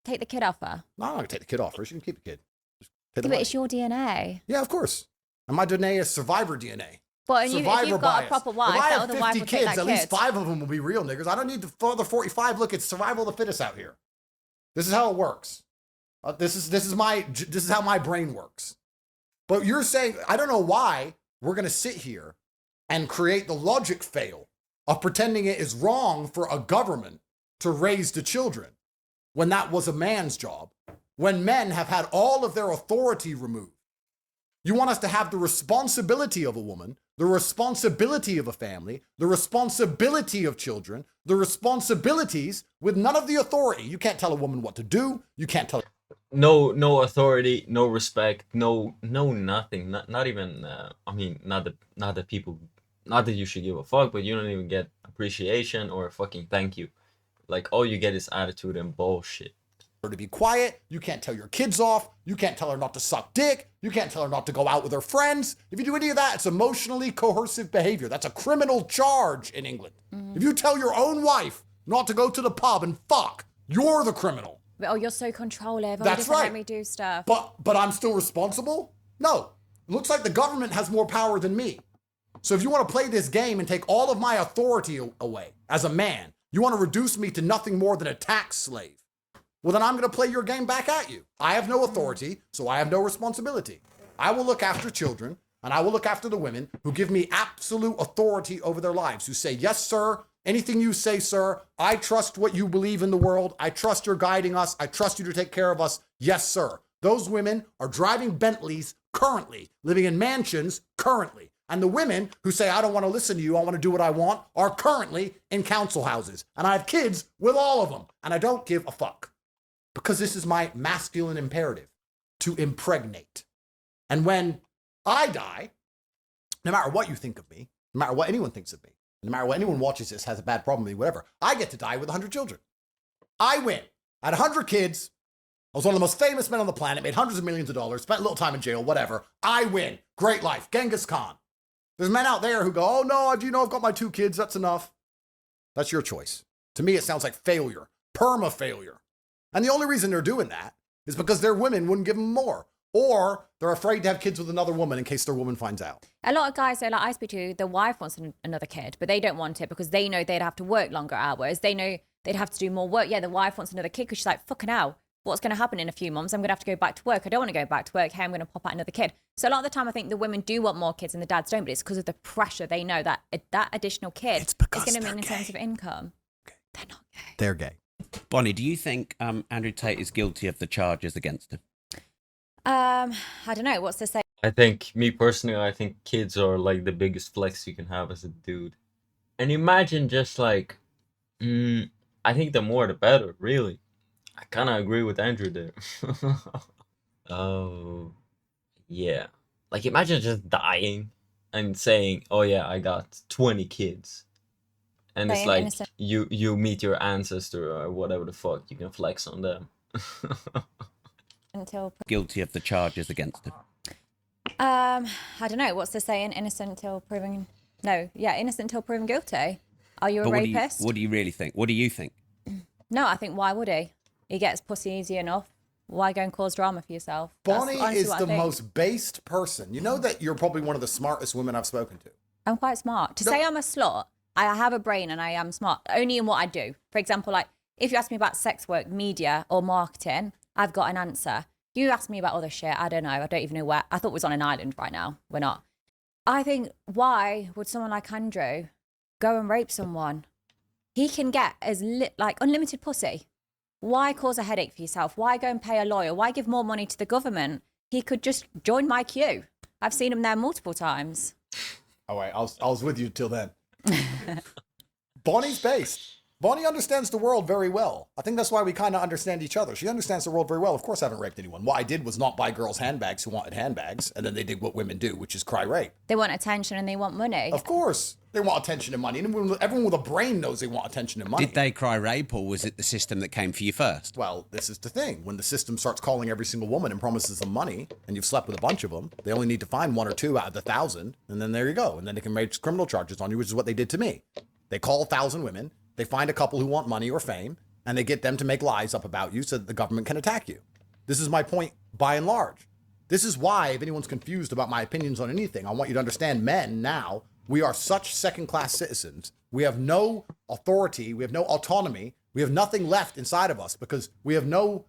S4: Take the kid off her.
S3: No, I'm not going to take the kid off her. She can keep the kid. Just pay
S4: Yeah,
S3: the
S4: but
S3: money.
S4: it's your DNA.
S3: Yeah, of course. And my DNA is survivor DNA.
S4: But if you've got
S3: bias.
S4: a proper wife,
S3: if I
S4: that
S3: have
S4: other wife
S3: 50
S4: will take
S3: kids,
S4: that
S3: at least
S4: kid.
S3: 5 of them will be real niggas. I don't need the other 45. Look, it's survival of the fittest out here. This is how it works. This is how my brain works. But you're saying, I don't know why we're going to sit here and create the logic fail of pretending it is wrong for a government to raise the children when that was a man's job, when men have had all of their authority removed. You want us to have the responsibility of a woman, the responsibility of a family, the responsibility of children, the responsibilities with none of the authority. You can't tell a woman what to do. You can't tell her.
S1: No authority, no respect, no nothing. Not even. I mean, not that people, not that you should give a fuck, but you don't even get appreciation or a fucking thank you. Like all you get is attitude and bullshit.
S3: To be quiet. You can't tell your kids off. You can't tell her not to suck dick. You can't tell her not to go out with her friends. If you do any of that, it's emotionally coercive behavior. That's a criminal charge in England. Mm-hmm. If you tell your own wife not to go to the pub and fuck, you're the criminal.
S4: Oh, you're so controlling.
S3: That's right.
S4: Let me do stuff.
S3: But I'm still responsible? No. It looks like the government has more power than me. So if you want to play this game and take all of my authority away as a man, you want to reduce me to nothing more than a tax slave. Well, then I'm going to play your game back at you. I have no authority, so I have no responsibility. I will look after children, and I will look after the women who give me absolute authority over their lives, who say, yes, sir, anything you say, sir, I trust what you believe in the world. I trust you're guiding us. I trust you to take care of us. Yes, sir. Those women are driving Bentleys currently, living in mansions currently. And the women who say, I don't want to listen to you, I want to do what I want, are currently in council houses. And I have kids with all of them, and I don't give a fuck. Because this is my masculine imperative, to impregnate. And when I die, no matter what you think of me, no matter what anyone thinks of me, no matter what anyone watches this, has a bad problem with me, whatever, I get to die with 100 children. I win. I had 100 kids. I was one of the most famous men on the planet, made hundreds of millions of dollars, spent a little time in jail, whatever. I win. Great life. Genghis Khan. There's men out there who go, oh no, I've got my 2 kids, that's enough. That's your choice. To me, it sounds like failure, perma-failure. And the only reason they're doing that is because their women wouldn't give them more. Or they're afraid to have kids with another woman in case their woman finds out.
S4: A lot of guys, like I speak to, the wife wants another kid, but they don't want it because they know they'd have to work longer hours. They know they'd have to do more work. Yeah, the wife wants another kid because she's like, fucking hell, what's going to happen in a few months? I'm going to have to go back to work. I don't want to go back to work. Hey, I'm going to pop out another kid. So a lot of the time, I think the women do want more kids and the dads don't, but it's because of the pressure. They know that that additional kid is going to mean in terms of income. Okay. They're not gay.
S3: They're gay.
S2: Bonnie, do you think Andrew Tate is guilty of the charges against him?
S4: I don't know. What's to say?
S1: I think, me personally, I think kids are like the biggest flex you can have as a dude. And imagine just like, I think the more the better, really. I kind of agree with Andrew there. Oh, yeah. Like imagine just dying and saying, oh yeah, I got 20 kids. And it's like
S4: innocent.
S1: you meet your ancestor or whatever the fuck, you can flex on them.
S2: Guilty of the charges against him.
S4: I don't know. What's the saying? Innocent until proven. No, yeah, innocent until proven guilty. Are you a rapist?
S2: What do you really think? What do you think?
S4: No, I think why would he? He gets pussy easy enough. Why go and cause drama for yourself?
S3: Bonnie is the most based person. You know that you're probably one of the smartest women I've spoken to.
S4: I'm quite smart. To say I'm a slut, I have a brain and I am smart, only in what I do. For example, like if you ask me about sex work, media or marketing, I've got an answer. You ask me about other shit, I don't know. I don't even know where. I thought we was on an island right now. We're not. I think, why would someone like Andrew go and rape someone? He can get like unlimited pussy. Why cause a headache for yourself? Why go and pay a lawyer? Why give more money to the government? He could just join my queue. I've seen him there multiple times.
S3: Oh wait, I was with you till then. Bonnie's based. Bonnie understands the world very well. I think that's why we kind of understand each other. She understands the world very well. Of course, I haven't raped anyone. What I did was not buy girls handbags who wanted handbags, and then they did what women do, which is cry rape.
S4: They want attention and they want money.
S3: Of course. They want attention and money. And everyone with a brain knows they want attention and money.
S2: Did they cry rape, or was it the system that came for you first?
S3: Well, this is the thing. When the system starts calling every single woman and promises them money, and you've slept with a bunch of them, they only need to find 1 or 2 out of the 1,000, and then there you go. And then they can make criminal charges on you, which is what they did to me. They call 1,000 women, They find a couple who want money or fame, and they get them to make lies up about you so that the government can attack you. This is my point by and large. This is why, if anyone's confused about my opinions on anything, I want you to understand men now, we are such second-class citizens. We have no authority. We have no autonomy. We have nothing left inside of us because we have no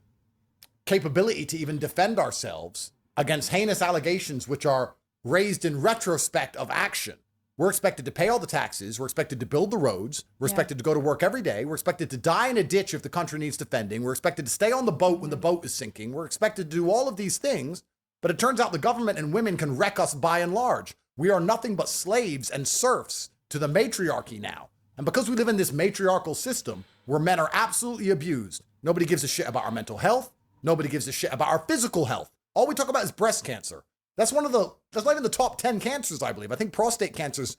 S3: capability to even defend ourselves against heinous allegations which are raised in retrospect of action. We're expected to pay all the taxes. We're expected to build the roads. We're expected to go to work every day. We're expected to die in a ditch if the country needs defending. We're expected to stay on the boat when the boat is sinking. We're expected to do all of these things. But it turns out the government and women can wreck us by and large. We are nothing but slaves and serfs to the matriarchy now. And because we live in this matriarchal system where men are absolutely abused, nobody gives a shit about our mental health. Nobody gives a shit about our physical health. All we talk about is breast cancer. That's not even the top 10 cancers, I believe. I think prostate cancer's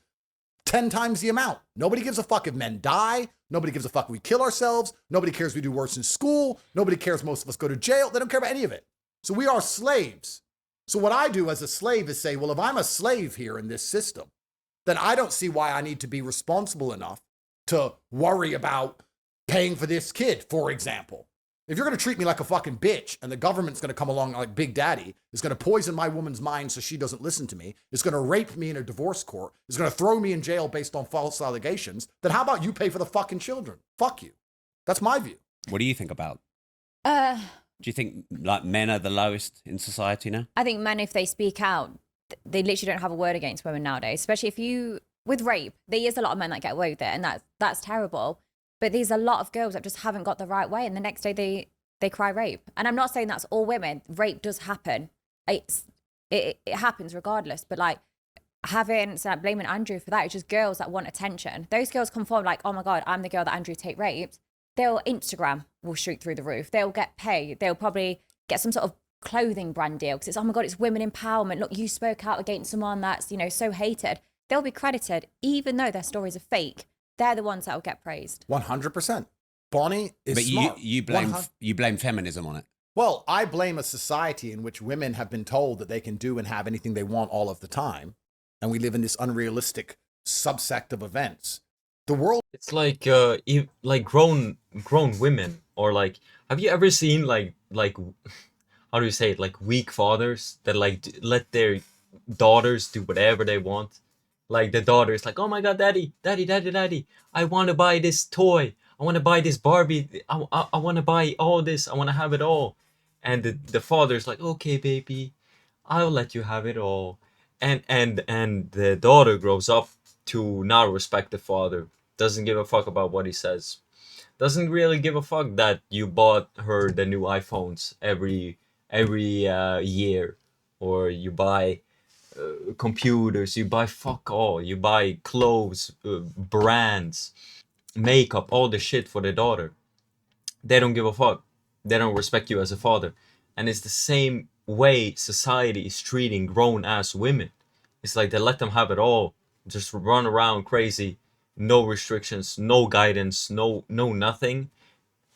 S3: 10 times the amount. Nobody gives a fuck if men die. Nobody gives a fuck if we kill ourselves. Nobody cares if we do worse in school. Nobody cares most of us go to jail. They don't care about any of it. So we are slaves. So what I do as a slave is say, well, if I'm a slave here in this system, then I don't see why I need to be responsible enough to worry about paying for this kid, for example. If you're going to treat me like a fucking bitch and the government's going to come along like Big Daddy, is going to poison my woman's mind so she doesn't listen to me, is going to rape me in a divorce court, is going to throw me in jail based on false allegations, then how about you pay for the fucking children? Fuck you. That's my view.
S2: What do you think about? Do you think like men are the lowest in society now?
S4: I think men, if they speak out, they literally don't have a word against women nowadays. Especially with rape, there is a lot of men that get away with it, and that's terrible. But there's a lot of girls that just haven't got the right way, and the next day they cry rape. And I'm not saying that's all women. Rape does happen. It happens regardless. But like blaming Andrew for that, it's just girls that want attention. Those girls come forward like, oh my God, I'm the girl that Andrew Tate raped. Their Instagram will shoot through the roof. They'll get paid. They'll probably get some sort of clothing brand deal because it's, oh my God, it's women empowerment. Look, you spoke out against someone that's, so hated. They'll be credited, even though their stories are fake. They're the ones that will get praised.
S3: 100%. Bonnie is smart.
S2: But you blame feminism on it.
S3: Well, I blame a society in which women have been told that they can do and have anything they want all of the time. And we live in this unrealistic subsect of events. The world.
S1: It's like grown women, or like, have you ever seen like how do you say it, like weak fathers that like let their daughters do whatever they want? Like the daughter is like, oh my God, daddy, I want to buy this toy. I want to buy this Barbie. I want to buy all this. I want to have it all. And the father's like, okay, baby, I'll let you have it all. And the daughter grows up to not respect the father. Doesn't give a fuck about what he says. Doesn't really give a fuck that you bought her the new iPhones every year, or you buy computers, you buy fuck all, you buy clothes, brands, makeup, all the shit for the daughter. They don't give a fuck. They don't respect you as a father. And it's the same way society is treating grown ass women. It's like they let them have it all, just run around crazy, no restrictions, no guidance, no nothing.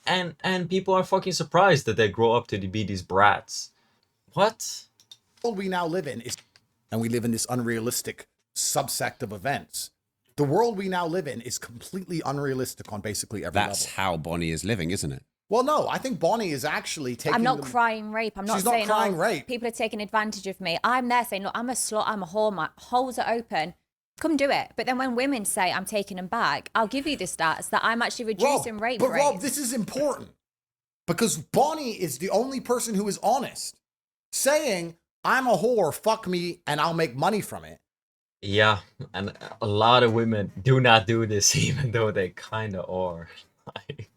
S1: And people are fucking surprised that they grow up to be these brats. What?
S3: The world we now live in is, and we live in this unrealistic subsect of events. The world we now live in is completely unrealistic on basically every level.
S2: That's how Bonnie is living, isn't it?
S3: Well, no, I think Bonnie is actually taking.
S4: I'm not crying rape. I'm not
S3: She's
S4: saying
S3: not crying rape.
S4: People are taking advantage of me. I'm there saying, look, I'm a slut, I'm a whore, my holes are open. Come do it. But then when women say I'm taking them back, I'll give you the stats that I'm actually reducing rape rates.
S3: Rob, this is important because Bonnie is the only person who is honest, saying I'm a whore, fuck me, and I'll make money from it.
S1: Yeah, and a lot of women do not do this, even though they kind of are.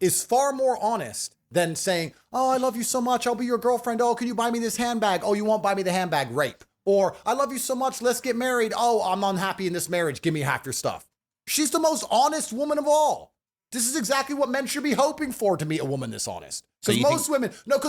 S3: Is far more honest than saying, oh, I love you so much, I'll be your girlfriend. Oh, can you buy me this handbag? Oh, you won't buy me the handbag, rape. Or, I love you so much, let's get married. Oh, I'm unhappy in this marriage, give me half your stuff. She's the most honest woman of all. This is exactly what men should be hoping for, to meet a woman this honest. Because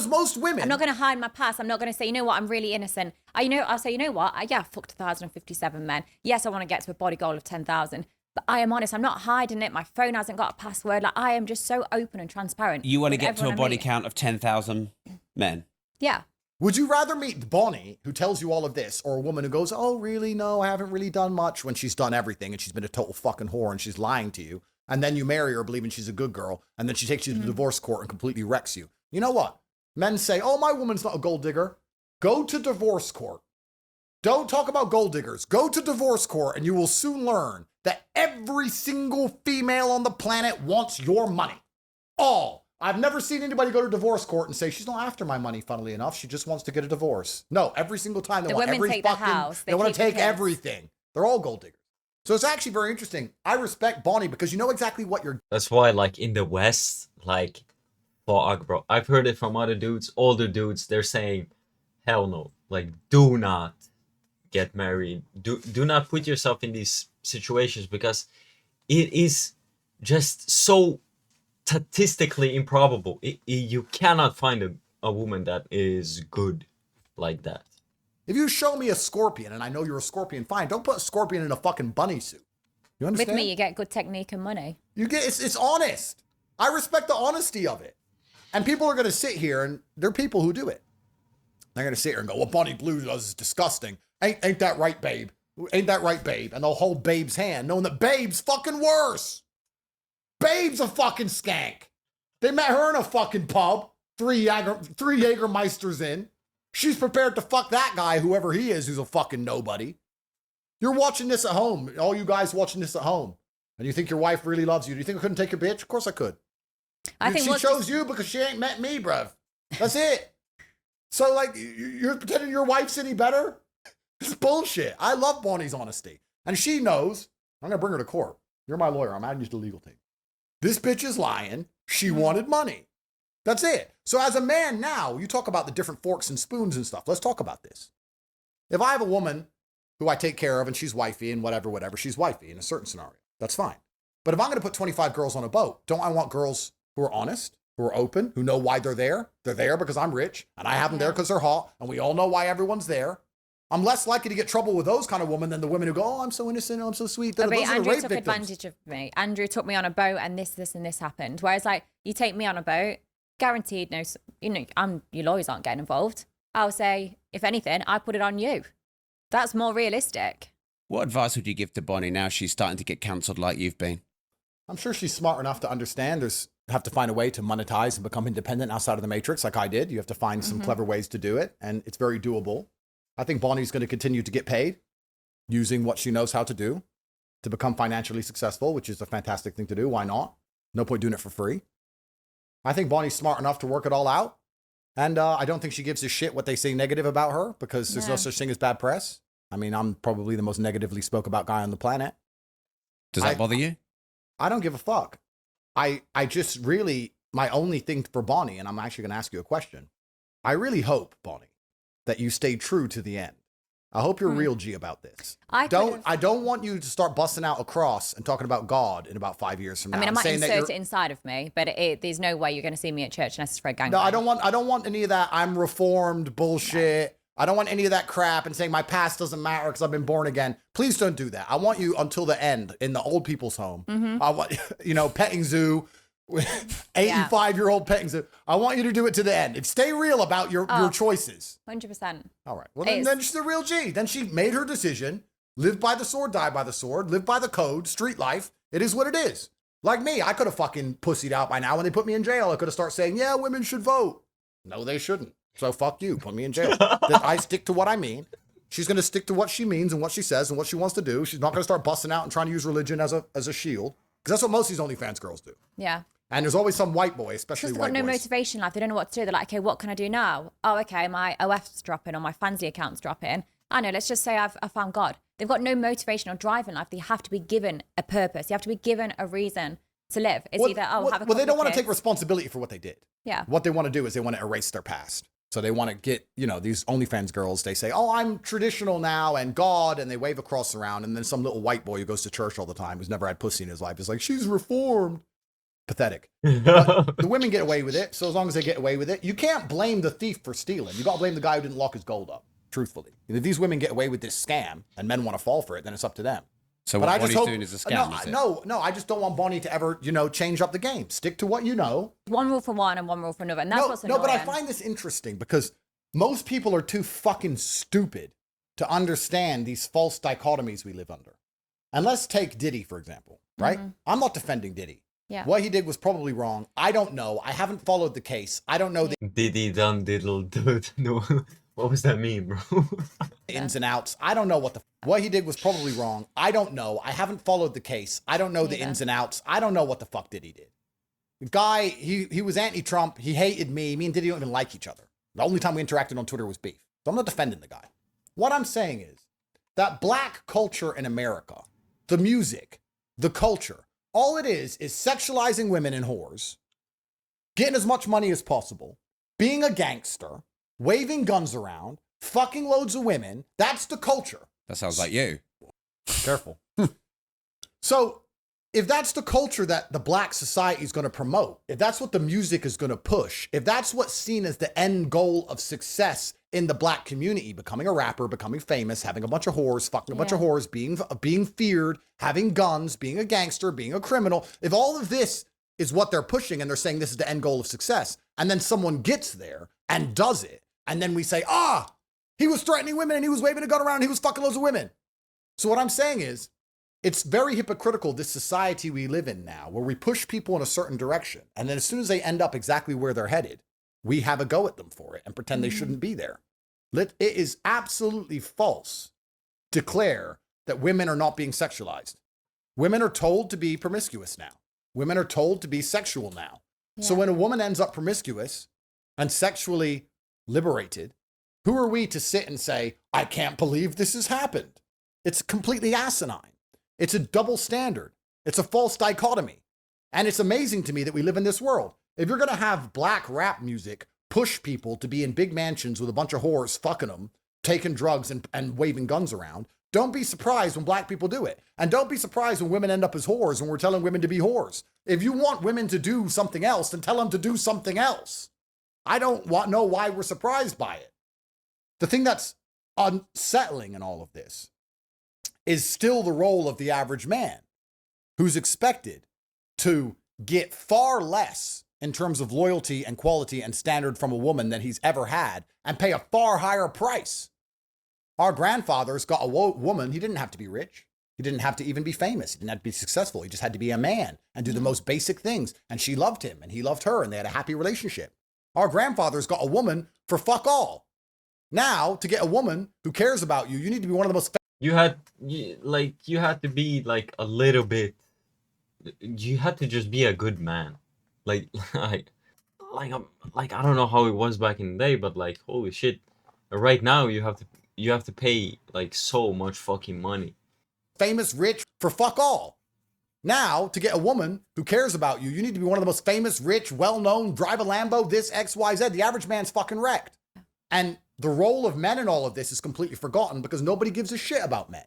S3: most women...
S4: I'm not going to hide my past. I'm not going to say, you know what, I'm really innocent. I'll say, you know what, I fucked 1,057 men. Yes, I want to get to a body goal of 10,000. But I am honest, I'm not hiding it. My phone hasn't got a password. Like, I am just so open and transparent.
S2: You want to get to a body count of 10,000 men?
S4: Yeah.
S3: Would you rather meet Bonnie, who tells you all of this, or a woman who goes, oh, really? No, I haven't really done much, when she's done everything and she's been a total fucking whore and she's lying to you? and then you marry her believing she's a good girl, and then she takes you to the divorce court and completely wrecks you. You know what? Men say, oh, my woman's not a gold digger. Go to divorce court. Don't talk about gold diggers. Go to divorce court and you will soon learn that every single female on the planet wants your money. All. I've never seen anybody go to divorce court and say, she's not after my money, funnily enough. She just wants to get a divorce. No, every single time they want
S4: women
S3: every
S4: take
S3: fucking,
S4: the house.
S3: they want to take
S4: the kids.
S3: everything. They're all gold diggers. So it's actually very interesting. I respect Bonnie because you know exactly what you're.
S1: That's why, like, in the West, like, fuck, bro. I've heard it from other dudes, older dudes. They're saying, hell no. Like, do not get married. Do not put yourself in these situations because it is just so statistically improbable. You cannot find a woman that is good like that.
S3: If you show me a scorpion and I know you're a scorpion, fine. Don't put a scorpion in a fucking bunny suit. You understand?
S4: With me, you get good technique and money.
S3: You get it's honest. I respect the honesty of it. And people are going to sit here, and there are people who do it. They're going to sit here and go, "What Bonnie Blue does is disgusting. Ain't that right, babe? Ain't that right, babe?" And they'll hold Babe's hand, knowing that Babe's fucking worse. Babe's a fucking skank. They met her in a fucking pub, three Jägermeisters in. She's prepared to fuck that guy, whoever he is, who's a fucking nobody. You're watching this at home, all you guys watching this at home, and you think your wife really loves you. Do you think I couldn't take your bitch? Of course I could. She chose you because she ain't met me, bruv. That's it. So, like, you're pretending your wife's any better? It's bullshit. I love Bonnie's honesty. And she knows, I'm going to bring her to court. You're my lawyer. I'm adding you to the legal team. This bitch is lying. She wanted money. That's it. So as a man now, you talk about the different forks and spoons and stuff. Let's talk about this. If I have a woman who I take care of and she's wifey and whatever, she's wifey in a certain scenario, that's fine. But if I'm going to put 25 girls on a boat, don't I want girls who are honest, who are open, who know why they're there? They're there because I'm rich and I have them there because they're hot and we all know why everyone's there. I'm less likely to get trouble with those kind of women than the women who go, oh, I'm so innocent, I'm so sweet.
S4: But Andrew took advantage of me. Andrew took me on a boat and this, and this happened. Whereas, like, you take me on a boat, guaranteed no, your lawyers aren't getting involved. I'll say, if anything, I put it on you. That's more realistic.
S2: What advice would you give to Bonnie now she's starting to get cancelled like you've been?
S3: I'm sure she's smart enough to understand have to find a way to monetize and become independent outside of the matrix like I did. You have to find some clever ways to do it, and it's very doable. I think Bonnie's going to continue to get paid using what she knows how to do to become financially successful, which is a fantastic thing to do. Why not? No point doing it for free. I think Bonnie's smart enough to work it all out. And I don't think she gives a shit what they say negative about her because there's no such thing as bad press. I mean, I'm probably the most negatively spoke about guy on the planet.
S2: Does that bother you?
S3: I don't give a fuck. I just really, my only thing for Bonnie, and I'm actually going to ask you a question. I really hope, Bonnie, that you stay true to the end. I hope you're real G about this. I don't want you to start busting out a cross and talking about God in about 5 years from now.
S4: I mean, I might insert it inside of me, but there's no way you're going to see me at church unless it's for a gangbang.
S3: No, I don't want any of that I'm reformed bullshit. No. I don't want any of that crap and saying my past doesn't matter because I've been born again. Please don't do that. I want you until the end in the old people's home. I want, petting zoo, 85-year-old petting zoo. I want you to do it to the end. And stay real about your choices.
S4: 100%.
S3: All right. Well, then she's a real G. Then she made her decision. Live by the sword, die by the sword. Live by the code. Street life. It is what it is. Like me, I could have fucking pussied out by now when they put me in jail. I could have started saying, yeah, women should vote. No, they shouldn't. So fuck you. Put me in jail. Then I stick to what I mean. She's going to stick to what she means and what she says and what she wants to do. She's not going to start busting out and trying to use religion as a shield. Because that's what most of these OnlyFans girls do.
S4: Yeah.
S3: And there's always some white boy, especially white boys.
S4: They've got no motivation in life. They don't know what to do. They're like, okay, what can I do now? Oh, okay, my OF's dropping or my Fansly account's dropping. I know, let's just say I found God. They've got no motivation or drive in life. They have to be given a purpose. You have to be given a reason to live. It's either, have a couple
S3: Well, they don't want to
S4: kids.
S3: take responsibility for what they did.
S4: Yeah.
S3: What they want to do is they want to erase their past. So they want to get, these OnlyFans girls, they say, oh, I'm traditional now and God, and they wave a cross around. And then some little white boy who goes to church all the time, who's never had pussy in his life, is like, she's reformed. Pathetic. But the women get away with it. So as long as they get away with it, you can't blame the thief for stealing. You got to blame the guy who didn't lock his gold up, truthfully. If these women get away with this scam and men want to fall for it, then it's up to them.
S2: So what Bonnie's doing is a scam, is it?
S3: No, I just don't want Bonnie to ever, change up the game. Stick to what you know.
S4: One rule for one and one rule for another. And that's what's annoying.
S3: No, but I find this interesting because most people are too fucking stupid to understand these false dichotomies we live under. And let's take Diddy, for example. right? I'm not defending Diddy.
S4: Yeah.
S3: What he did was probably wrong. I don't know. I haven't followed the case. I don't know the
S1: Diddy done diddle dude. No, what was that mean, bro?
S3: ins and outs. I don't know what he did was probably wrong. I don't know. I haven't followed the case. I don't know the ins and outs. I don't know what the fuck Diddy did. The guy, he was anti-Trump. He hated me. Me and Diddy don't even like each other. The only time we interacted on Twitter was beef. So I'm not defending the guy. What I'm saying is that black culture in America, the music, the culture, all it is sexualizing women and whores, getting as much money as possible, being a gangster, waving guns around, fucking loads of women. That's the culture.
S2: That sounds like you.
S3: Careful. So if that's the culture that the black society is going to promote, if that's what the music is going to push, if that's what's seen as the end goal of success in the black community, becoming a rapper, becoming famous, having a bunch of whores, fucking a bunch of whores, being feared, having guns, being a gangster, being a criminal, if all of this is what they're pushing and they're saying this is the end goal of success, and then someone gets there and does it, and then we say, he was threatening women and he was waving a gun around and he was fucking loads of women. So what I'm saying is, it's very hypocritical, this society we live in now, where we push people in a certain direction, and then as soon as they end up exactly where they're headed, we have a go at them for it and pretend they shouldn't be there. It is absolutely false to declare that women are not being sexualized. Women are told to be promiscuous now. Women are told to be sexual now. Yeah. So when a woman ends up promiscuous and sexually liberated, who are we to sit and say, I can't believe this has happened? It's completely asinine. It's a double standard. It's a false dichotomy. And it's amazing to me that we live in this world. If you're going to have black rap music push people to be in big mansions with a bunch of whores fucking them, taking drugs and waving guns around, don't be surprised when black people do it. And don't be surprised when women end up as whores when we're telling women to be whores. If you want women to do something else, then tell them to do something else. I don't know why we're surprised by it. The thing that's unsettling in all of this is still the role of the average man, who's expected to get far less in terms of loyalty and quality and standard from a woman than he's ever had, and pay a far higher price. Our grandfathers got a woman. He didn't have to be rich. He didn't have to even be famous. He didn't have to be successful. He just had to be a man and do the most basic things. And she loved him and he loved her and they had a happy relationship. Our grandfathers got a woman for fuck all. Now, to get a woman who cares about you, you need to be one of the most...
S1: You had to be like a little bit... You had to just be a good man. I don't know how it was back in the day, but like, holy shit. Right now, you have to pay like so much fucking money.
S3: Famous, rich, for fuck all. Now, to get a woman who cares about you, you need to be one of the most famous, rich, well-known, drive a Lambo, this, X, Y, Z. The average man's fucking wrecked. And the role of men in all of this is completely forgotten because nobody gives a shit about men.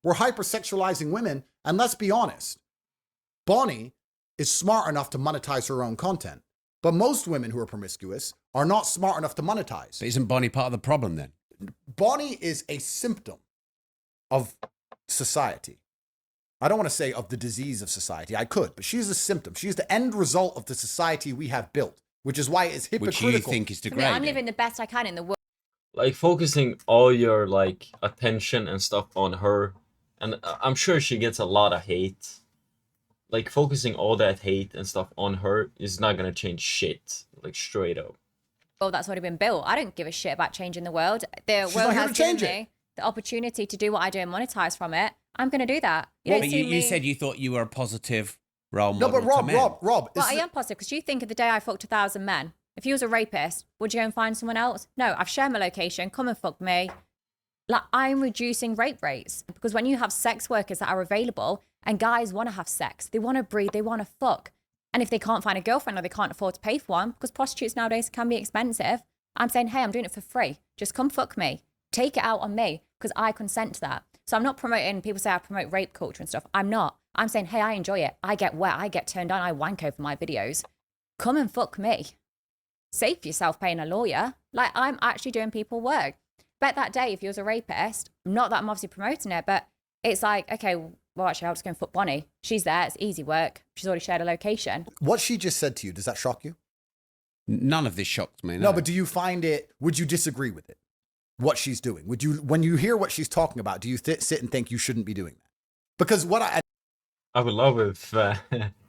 S3: We're hypersexualizing women, and let's be honest. Bonnie is smart enough to monetize her own content. But most women who are promiscuous are not smart enough to monetize.
S2: But isn't Bonnie part of the problem then?
S3: Bonnie is a symptom of society. I don't want to say of the disease of society. I could, but she's a symptom. She's the end result of the society we have built, which is why it's hypocritical.
S2: Which you think is degrading.
S4: I'm living the best I can in the world.
S1: Like focusing all your like attention and stuff on her, and I'm sure she gets a lot of hate. Like focusing all that hate and stuff on her is not gonna change shit. Like straight up.
S4: Well, that's already been built. I don't give a shit about changing the world. The world has given me the opportunity to do what I do and monetize from it. I'm going to do that.
S2: You said you thought you were a positive role model.
S3: No, but Rob.
S4: Well, I am positive because you think of the day I fucked 1,000 men. If you was a rapist, would you go and find someone else? No, I've shared my location. Come and fuck me. Like, I'm reducing rape rates because when you have sex workers that are available and guys want to have sex, they want to breed, they want to fuck. And if they can't find a girlfriend or they can't afford to pay for one, because prostitutes nowadays can be expensive, I'm saying, hey, I'm doing it for free. Just come fuck me. Take it out on me because I consent to that. So I'm not promoting, people say I promote rape culture and stuff. I'm not. I'm saying, hey, I enjoy it. I get wet. I get turned on. I wank over my videos. Come and fuck me. Save yourself paying a lawyer. Like, I'm actually doing people work. Bet that day, if you was a rapist, not that I'm obviously promoting it, but it's like, okay, well, actually, I'll just go and fuck Bonnie. She's there. It's easy work. She's already shared a location.
S3: What she just said to you, does that shock you?
S2: None of this shocks me.
S3: No, but do you find it, would you disagree with it? What she's doing? Would you, when you hear what she's talking about, do you sit and think you shouldn't be doing that? Because
S1: I would love if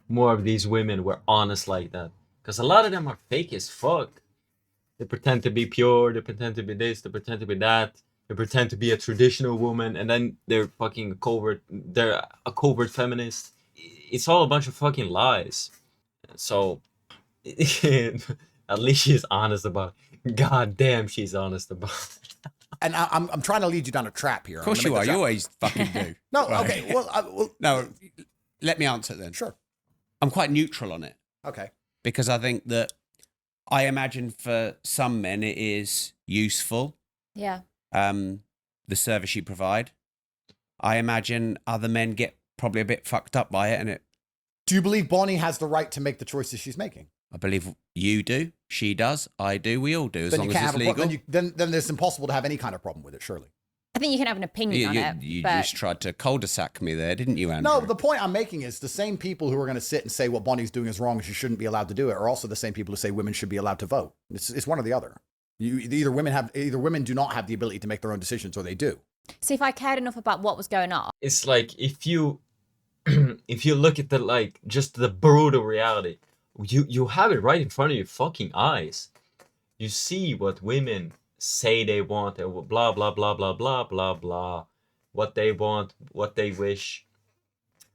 S1: more of these women were honest like that. Because a lot of them are fake as fuck. They pretend to be pure, they pretend to be this, they pretend to be that, they pretend to be a traditional woman, and then they're they're a covert feminist. It's all a bunch of fucking lies. So, at least she's honest about it. God damn, she's honest about it.
S3: And I'm trying to lead you down a trap here.
S2: Of course you are. You always fucking do.
S3: No,
S2: Right.
S3: okay. Well,
S2: No, let me answer then.
S3: sure.
S2: I'm quite neutral on it
S3: Okay.
S2: because I think that I imagine for some men it is useful,
S4: Yeah.
S2: the service you provide. I imagine other men get probably a bit fucked up by it, and
S3: Do you believe Bonnie has the right to make the choices she's making?
S2: I believe you do, she does, I do, we all do, as
S3: Then
S2: long
S3: you
S2: as
S3: can't
S2: it's
S3: have
S2: legal.
S3: then it's impossible to have any kind of problem with it, surely.
S4: I think you can have an opinion on it.
S2: You
S4: but
S2: just tried to cul-de-sac me there, didn't you, Andrew?
S3: No, the point I'm making is the same people who are going to sit and say what Bonnie's doing is wrong and she shouldn't be allowed to do it are also the same people who say women should be allowed to vote. It's one or the other. Either women do not have the ability to make their own decisions, or they do.
S4: see, if I cared enough about what was going on,
S1: It's like if you if you look at the like just the brutal reality, you have it right in front of your fucking eyes. You see what women say they want, and blah blah blah blah blah blah blah, what they want, what they wish,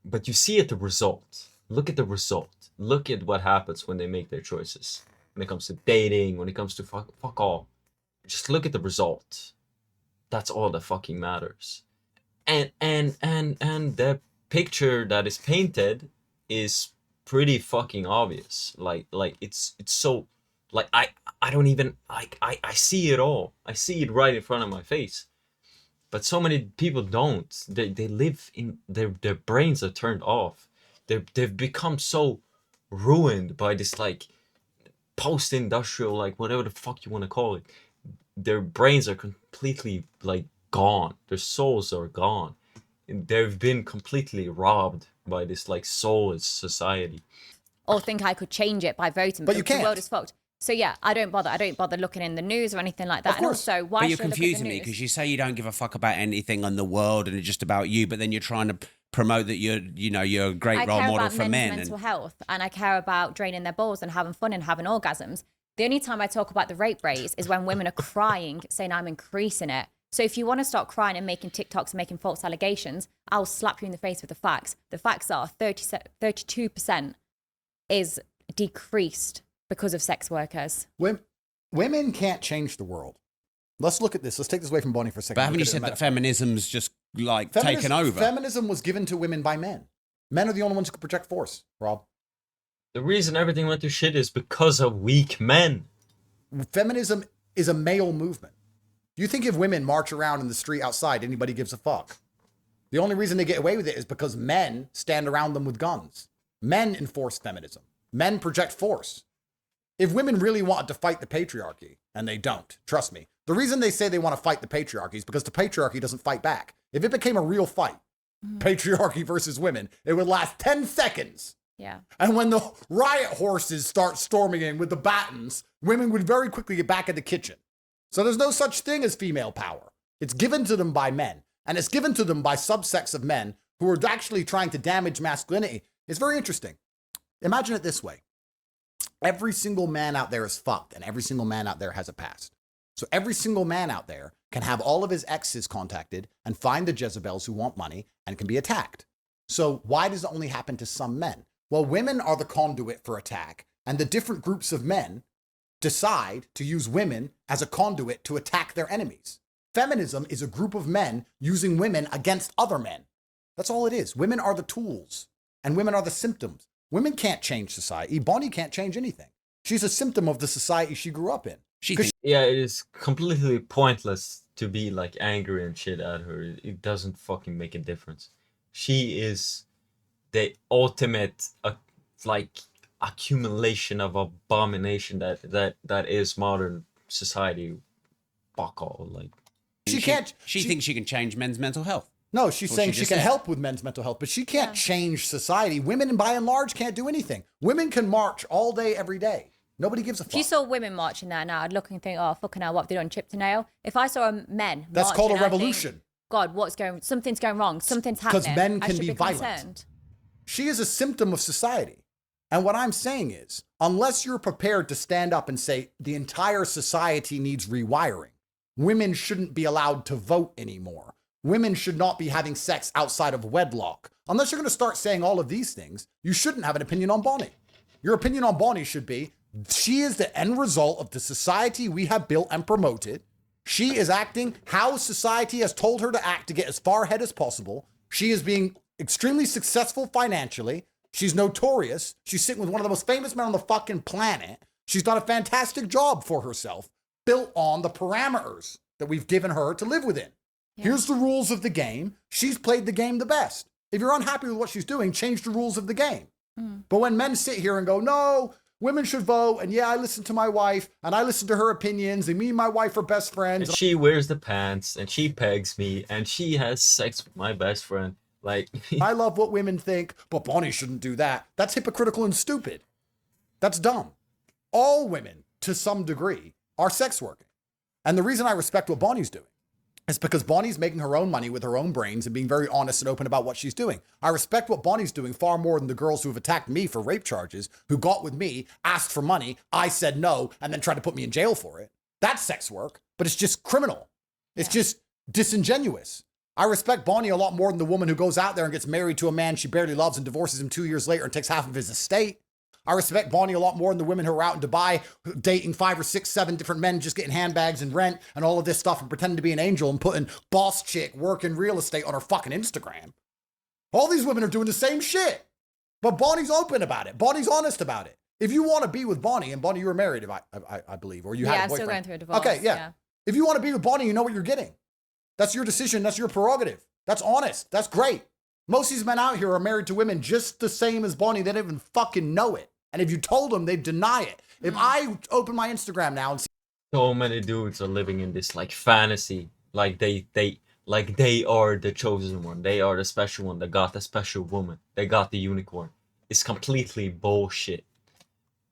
S1: but you see at the result. Look at the result. Look at what happens when they make their choices. When it comes to dating, when it comes to fuck all, just look at the result. That's all that fucking matters. And the picture that is painted is pretty fucking obvious. Like it's so like I don't even like I see it all. I see it right in front of my face. But so many people don't. They live in their brains are turned off. They've become so ruined by this like post-industrial, like whatever the fuck you want to call it. Their brains are completely like gone. Their souls are gone. They've been completely robbed by this like soulless society.
S4: or think I could change it by voting.
S3: But you
S4: The world
S3: can't.
S4: is fucked. So yeah, I don't bother looking in the news or anything like that. And
S3: course.
S4: also, why
S2: But you're
S4: should I look at the
S2: confusing me
S4: news?
S2: because you say you don't give a fuck about anything on the world and it's just about you, but then you're trying to promote that you're a great
S4: I
S2: role
S4: care
S2: model
S4: about
S2: for
S4: men's
S2: men.
S4: mental health, and I care about draining their balls and having fun and having orgasms. The only time I talk about the rape rates is when women are crying, saying I'm increasing it. So if you want to start crying and making TikToks and making false allegations, I'll slap you in the face with the facts. The facts are 32% is decreased because of sex workers.
S3: Women can't change the world. Let's look at this. Let's take this away from Bonnie for a second.
S2: But haven't
S3: Look
S2: you
S3: at it in
S2: said
S3: a
S2: that
S3: metaphor.
S2: feminism's just like taken over?
S3: Feminism was given to women by men. Men are the only ones who can project force, Rob.
S1: The reason everything went to shit is because of weak men.
S3: Feminism is a male movement. You think if women march around in the street outside, anybody gives a fuck? The only reason they get away with it is because men stand around them with guns. Men enforce feminism. Men project force. If women really wanted to fight the patriarchy, and they don't, trust me, the reason they say they want to fight the patriarchy is because the patriarchy doesn't fight back. If it became a real fight, patriarchy versus women, it would last 10 seconds.
S4: Yeah.
S3: And when the riot horses start storming in with the batons, women would very quickly get back in the kitchen. So there's no such thing as female power. It's given to them by men. And it's given to them by subsects of men who are actually trying to damage masculinity. It's very interesting. Imagine it this way. Every single man out there is fucked, and every single man out there has a past. So every single man out there can have all of his exes contacted and find the Jezebels who want money and can be attacked. So why does it only happen to some men? Well, women are the conduit for attack, and the different groups of men decide to use women as a conduit to attack their enemies. Feminism is a group of men using women against other men. That's all it is. Women are the tools, and women are the symptoms. Women can't change society. Bonnie can't change anything. She's a symptom of the society she grew up in.
S1: Yeah, it is completely pointless to be like angry and shit at her. It doesn't fucking make a difference. She is the ultimate like accumulation of abomination that is modern society. Fuck all. Like
S3: She can't.
S2: She thinks she can change men's mental health.
S3: No, she's
S2: Well,
S3: saying
S2: she
S3: she
S2: just
S3: can
S2: said.
S3: help with men's mental health, but she can't change society. Women, by and large, can't do anything. Women can march all day, every day. Nobody gives a fuck.
S4: If you saw women marching there now, I'd look and think, oh, fucking hell, what have they done? Chipped a nail? If I saw men
S3: That's called a
S4: marching, I'd think,
S3: revolution.
S4: God, something's going wrong. Something's happening.
S3: men
S4: I
S3: can
S4: should
S3: be violent.
S4: concerned.
S3: She is a symptom of society. And what I'm saying is, unless you're prepared to stand up and say the entire society needs rewiring, women shouldn't be allowed to vote anymore. Women should not be having sex outside of wedlock. Unless you're going to start saying all of these things, you shouldn't have an opinion on Bonnie. Your opinion on Bonnie should be, she is the end result of the society we have built and promoted. She is acting how society has told her to act to get as far ahead as possible. She is being extremely successful financially. She's notorious. She's sitting with one of the most famous men on the fucking planet. She's done a fantastic job for herself, built on the parameters that we've given her to live within. Yeah. Here's the rules of the game. She's played the game the best. If you're unhappy with what she's doing, change the rules of the game. But when men sit here and go, no, women should vote, and yeah, I listen to my wife, and I listen to her opinions, and me and my wife are best friends.
S1: And she wears the pants, and she pegs me, and she has sex with my best friend. Like,
S3: I love what women think, but Bonnie shouldn't do that. That's hypocritical and stupid. That's dumb. All women, to some degree, are sex working. And the reason I respect what Bonnie's doing is because Bonnie's making her own money with her own brains and being very honest and open about what she's doing. I respect what Bonnie's doing far more than the girls who have attacked me for rape charges, who got with me, asked for money, I said no, and then tried to put me in jail for it. That's sex work, but it's just criminal. It's just disingenuous. I respect Bonnie a lot more than the woman who goes out there and gets married to a man she barely loves and divorces him 2 years later and takes half of his estate. I respect Bonnie a lot more than the women who are out in Dubai dating 5 or 6, 7 different men, just getting handbags and rent and all of this stuff and pretending to be an angel and putting boss chick working real estate on her fucking Instagram. All these women are doing the same shit. But Bonnie's open about it. Bonnie's honest about it. If you want to be with Bonnie, and Bonnie, you were married, I believe, or you had a boyfriend.
S4: Yeah, still going through a divorce.
S3: Okay, yeah. If you want to be with Bonnie, you know what you're getting. That's your decision. That's your prerogative. That's honest. That's great. Most of these men out here are married to women just the same as Bonnie. They don't even fucking know it. And if you told them, they'd deny it. If I open my Instagram now and see
S1: so many dudes are living in this like fantasy, like they are the chosen one. They are the special one. They got the special woman. They got the unicorn. It's completely bullshit.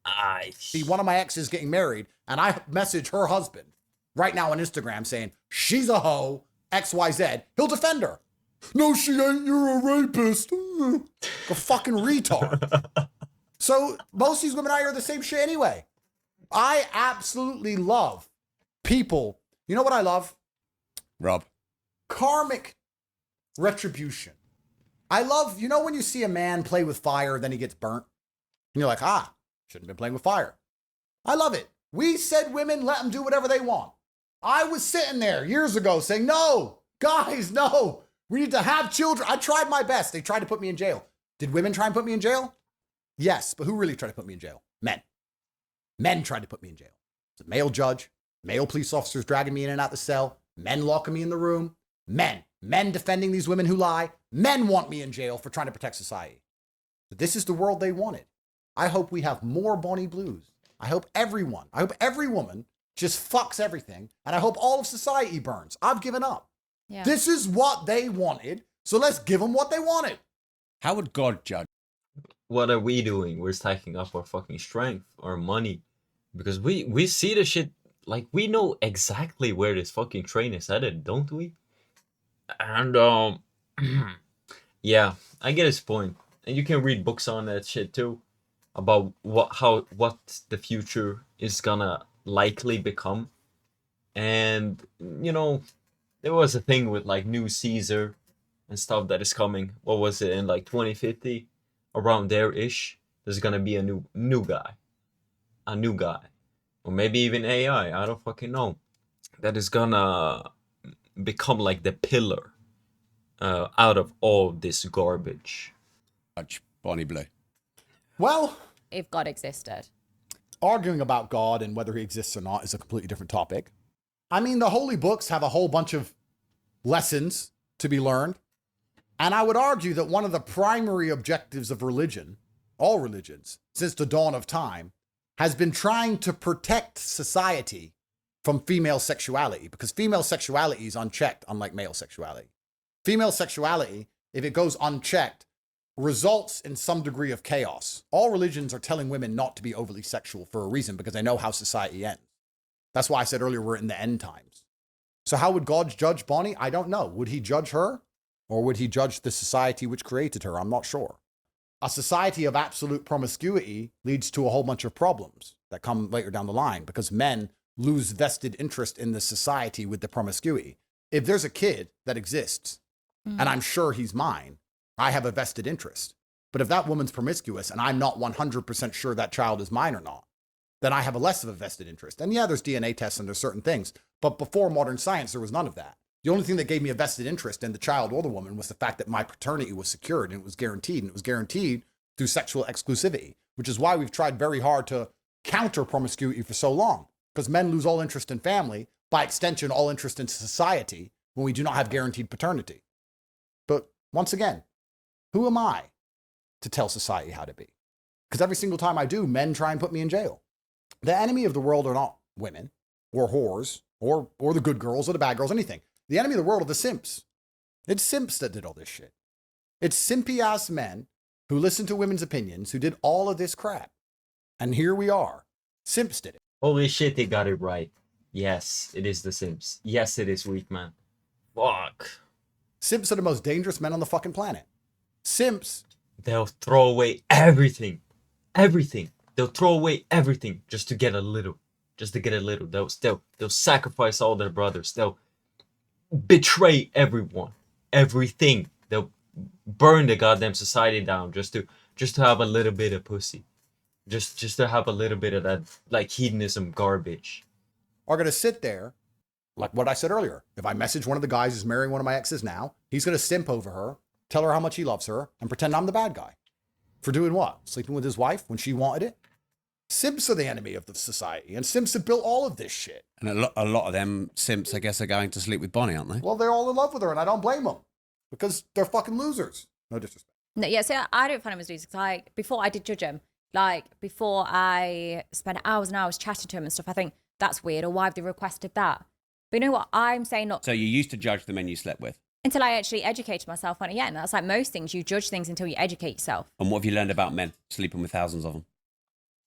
S1: I
S3: see one of my exes getting married, and I message her husband right now on Instagram saying she's a hoe, XYZ. He'll defend her. No, she ain't. You're a rapist. A fucking retard. So most of these women out here are the same shit anyway. I absolutely love people. You know what I love?
S2: Rob.
S3: Karmic retribution. I love, you know, when you see a man play with fire, then he gets burnt. And you're like, shouldn't have been playing with fire. I love it. We said women, let them do whatever they want. I was sitting there years ago saying, no, guys, no. We need to have children. I tried my best. They tried to put me in jail. Did women try and put me in jail? Yes, but who really tried to put me in jail? Men. Men tried to put me in jail. It's a male judge, male police officers dragging me in and out the cell, men locking me in the room, men defending these women who lie. Men want me in jail for trying to protect society. But this is the world they wanted. I hope we have more Bonnie Blues. I hope every woman just fucks everything. And I hope all of society burns. I've given up. Yeah. This is what they wanted. So let's give them what they wanted.
S2: How would God judge?
S1: What are we doing? We're stacking up our fucking strength, our money. Because we see the shit, like, we know exactly where this fucking train is headed, don't we? And, yeah, I get his point. And you can read books on that shit too. About what the future is gonna likely become. And, you know, there was a thing with, like, New Caesar and stuff that is coming. What was it, in, like, 2050? Around there-ish, there's gonna be a new guy. Or maybe even AI, I don't fucking know. That is gonna become like the pillar out of all this garbage.
S2: Bonnie Blue.
S3: Well,
S4: if God existed.
S3: Arguing about God and whether he exists or not is a completely different topic. I mean, the holy books have a whole bunch of lessons to be learned. And I would argue that one of the primary objectives of religion, all religions, since the dawn of time, has been trying to protect society from female sexuality, because female sexuality is unchecked, unlike male sexuality. Female sexuality, if it goes unchecked, results in some degree of chaos. All religions are telling women not to be overly sexual for a reason, because they know how society ends. That's why I said earlier we're in the end times. So how would God judge Bonnie? I don't know. Would he judge her? Or would he judge the society which created her? I'm not sure. a society of absolute promiscuity leads to a whole bunch of problems that come later down the line because men lose vested interest in the society with the promiscuity. If there's a kid that exists and I'm sure he's mine, I have a vested interest. But if that woman's promiscuous and I'm not 100% sure that child is mine or not, then I have a less of a vested interest. And yeah, there's DNA tests and there's certain things. But before modern science, there was none of that. The only thing that gave me a vested interest in the child or the woman was the fact that my paternity was secured and it was guaranteed. And it was guaranteed through sexual exclusivity, which is why we've tried very hard to counter promiscuity for so long. Because men lose all interest in family, by extension, all interest in society when we do not have guaranteed paternity. But once again, who am I to tell society how to be? Because every single time I do, men try and put me in jail. The enemy of the world are not women or whores or the good girls or the bad girls, anything. The enemy of the world are the simps. It's simps that did all this shit. It's simpy ass men who listened to women's opinions who did all of this crap. And here we are. Simps did it.
S1: Holy shit, they got it right. Yes, it is the Sims. Yes, it is weak, man. Fuck.
S3: Simps are the most dangerous men on the fucking planet. Simps.
S1: They'll throw away everything. Everything. They'll throw away everything just to get a little. Just to get a little. They'll sacrifice all their brothers. They'll betray everyone. Everything. They'll burn the goddamn society down just to have a little bit of pussy. Just to have a little bit of that, like, hedonism garbage.
S3: Are going to sit there, like what I said earlier. If I message one of the guys who's marrying one of my exes now, he's going to simp over her, tell her how much he loves her, and pretend I'm the bad guy. For doing what? Sleeping with his wife when she wanted it? Simps are the enemy of the society, and simps have built all of this shit.
S2: And a lot of them simps, I guess, are going to sleep with Bonnie, aren't they?
S3: Well, they're all in love with her, and I don't blame them. Because they're fucking losers. No disrespect.
S4: No, yeah, so I don't find him as losers. Like, before I did judge him, like, before I spent hours and hours chatting to him and stuff, I think that's weird, or why have they requested that? But you know what? I'm saying not.
S2: So you used to judge the men you slept with?
S4: Until I actually educated myself on it, yeah. And that's like most things, you judge things until you educate yourself.
S2: And what have you learned about men sleeping with thousands of them?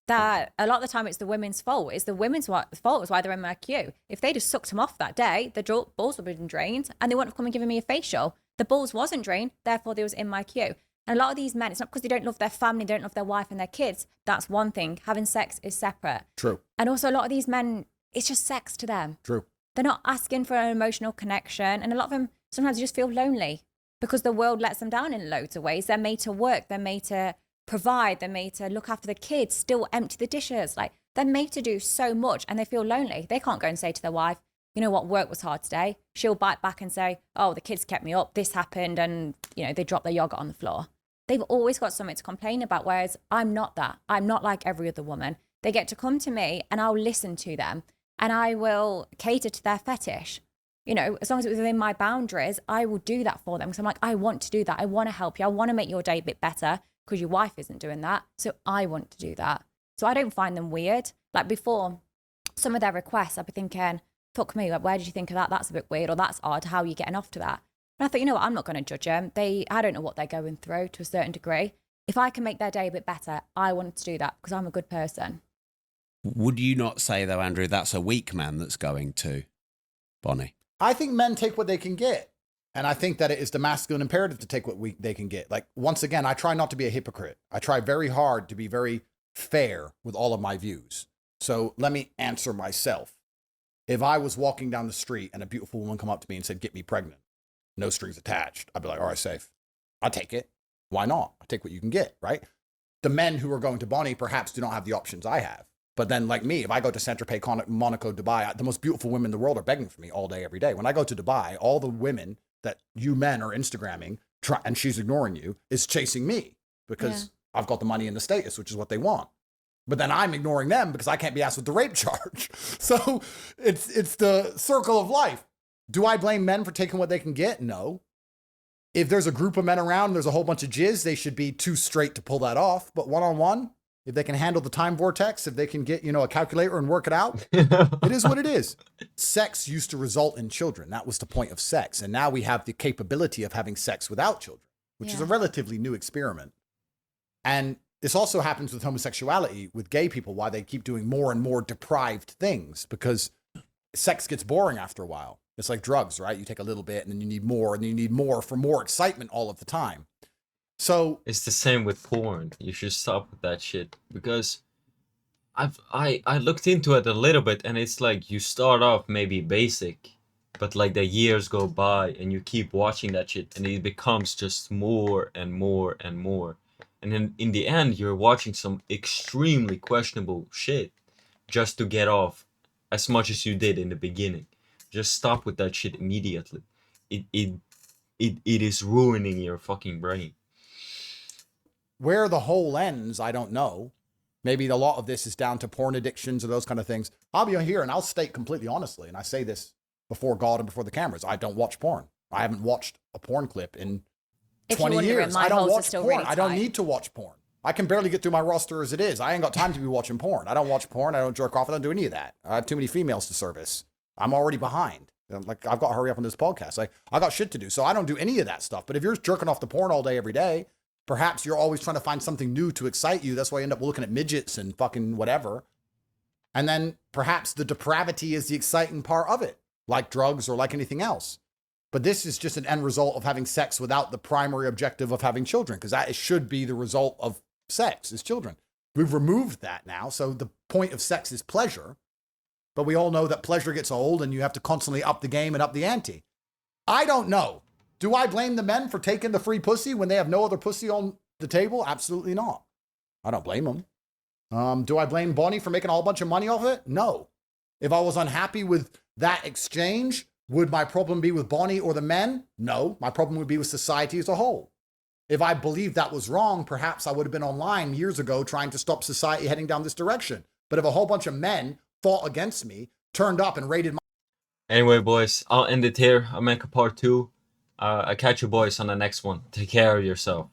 S4: That a lot of the time it's the women's fault. It's the women's fault is why they're in my queue. If they just sucked him off that day, the balls would have been drained and they wouldn't have come and given me a facial. The balls wasn't drained, therefore they was in my queue. And a lot of these men, it's not because they don't love their family, they don't love their wife and their kids. That's one thing. Having sex is separate.
S3: True.
S4: And also a lot of these men, it's just sex to them.
S3: True.
S4: They're not asking for an emotional connection. And a lot of them, sometimes they just feel lonely because the world lets them down in loads of ways. They're made to work. They're made to provide. They're made to look after the kids, still empty the dishes. Like, they're made to do so much and they feel lonely. They can't go and say to their wife, you know what, work was hard today. She'll bite back and say, oh, the kids kept me up. This happened. And, you know, they dropped their yogurt on the floor. They've always got something to complain about, whereas I'm not that. I'm not like every other woman. They get to come to me and I'll listen to them and I will cater to their fetish. You know, as long as it's within my boundaries, I will do that for them. Because I'm like, I want to do that. I want to help you. I want to make your day a bit better because your wife isn't doing that. So I want to do that. So I don't find them weird. Like before, some of their requests, I'd be thinking, fuck me, like, where did you think of that? That's a bit weird, or that's odd. How are you getting off to that? And I thought, you know what, I'm not going to judge them. I don't know what they're going through to a certain degree. If I can make their day a bit better, I want to do that because I'm a good person.
S2: Would you not say, though, Andrew, that's a weak man that's going to Bonnie?
S3: I think men take what they can get. And I think that it is the masculine imperative to take what they can get. Like, once again, I try not to be a hypocrite. I try very hard to be very fair with all of my views. So let me answer myself. If I was walking down the street and a beautiful woman come up to me and said, get me pregnant, no strings attached, I'd be like, all right, safe. I'll take it. Why not? I'll take what you can get, right? The men who are going to Bonnie perhaps do not have the options I have. But then, like me, if I go to Saint-Tropez, Monaco, Dubai, the most beautiful women in the world are begging for me all day, every day. When I go to Dubai, all the women that you men are Instagramming, and she's ignoring you, is chasing me because I've got the money and the status, which is what they want. But then I'm ignoring them because I can't be asked with the rape charge. So it's the circle of life. Do I blame men for taking what they can get? No. If there's a group of men around and there's a whole bunch of jizz, they should be too straight to pull that off. But one-on-one, if they can handle the time vortex, if they can get, a calculator and work it out, it is what it is. Sex used to result in children. That was the point of sex. And now we have the capability of having sex without children, which is a relatively new experiment. And this also happens with homosexuality, with gay people, why they keep doing more and more deprived things, because sex gets boring after a while. It's like drugs, right? You take a little bit and then you need more and you need more for more excitement all of the time. So
S1: it's the same with porn. You should stop with that shit, because I looked into it a little bit, and it's like you start off maybe basic, but like the years go by and you keep watching that shit, and it becomes just more and more and more, and then in the end you're watching some extremely questionable shit just to get off as much as you did in the beginning. Just stop with that shit immediately. It is ruining your fucking brain.
S3: where the hole ends, I don't know. Maybe a lot of this is down to porn addictions or those kind of things. I'll be here and I'll state completely honestly, and I say this before God and before the cameras, I don't watch porn. I haven't watched a porn clip in 20 years. I don't watch porn. Really I don't need to watch porn. I can barely get through my roster as it is. I ain't got time to be watching porn. I don't watch porn. I don't jerk off. I don't do any of that. I have too many females to service. I'm already behind. Like, I've got to hurry up on this podcast. Like, I got shit to do. So I don't do any of that stuff. But if you're jerking off the porn all day, every day, perhaps you're always trying to find something new to excite you. That's why you end up looking at midgets and fucking whatever. And then perhaps the depravity is the exciting part of it, like drugs or like anything else. But this is just an end result of having sex without the primary objective of having children, because that should be the result of sex is children. We've removed that now. So the point of sex is pleasure. But we all know that pleasure gets old and you have to constantly up the game and up the ante. I don't know. Do I blame the men for taking the free pussy when they have no other pussy on the table? Absolutely not. I don't blame them. Do I blame Bonnie for making a whole bunch of money off of it? No. If I was unhappy with that exchange, would my problem be with Bonnie or the men? No. My problem would be with society as a whole. If I believed that was wrong, perhaps I would have been online years ago trying to stop society heading down this direction. But if a whole bunch of men fought against me, turned up and raided my...
S1: Anyway, boys, I'll end it here. I'll make a part 2. I'll catch you boys on the next one. Take care of yourself.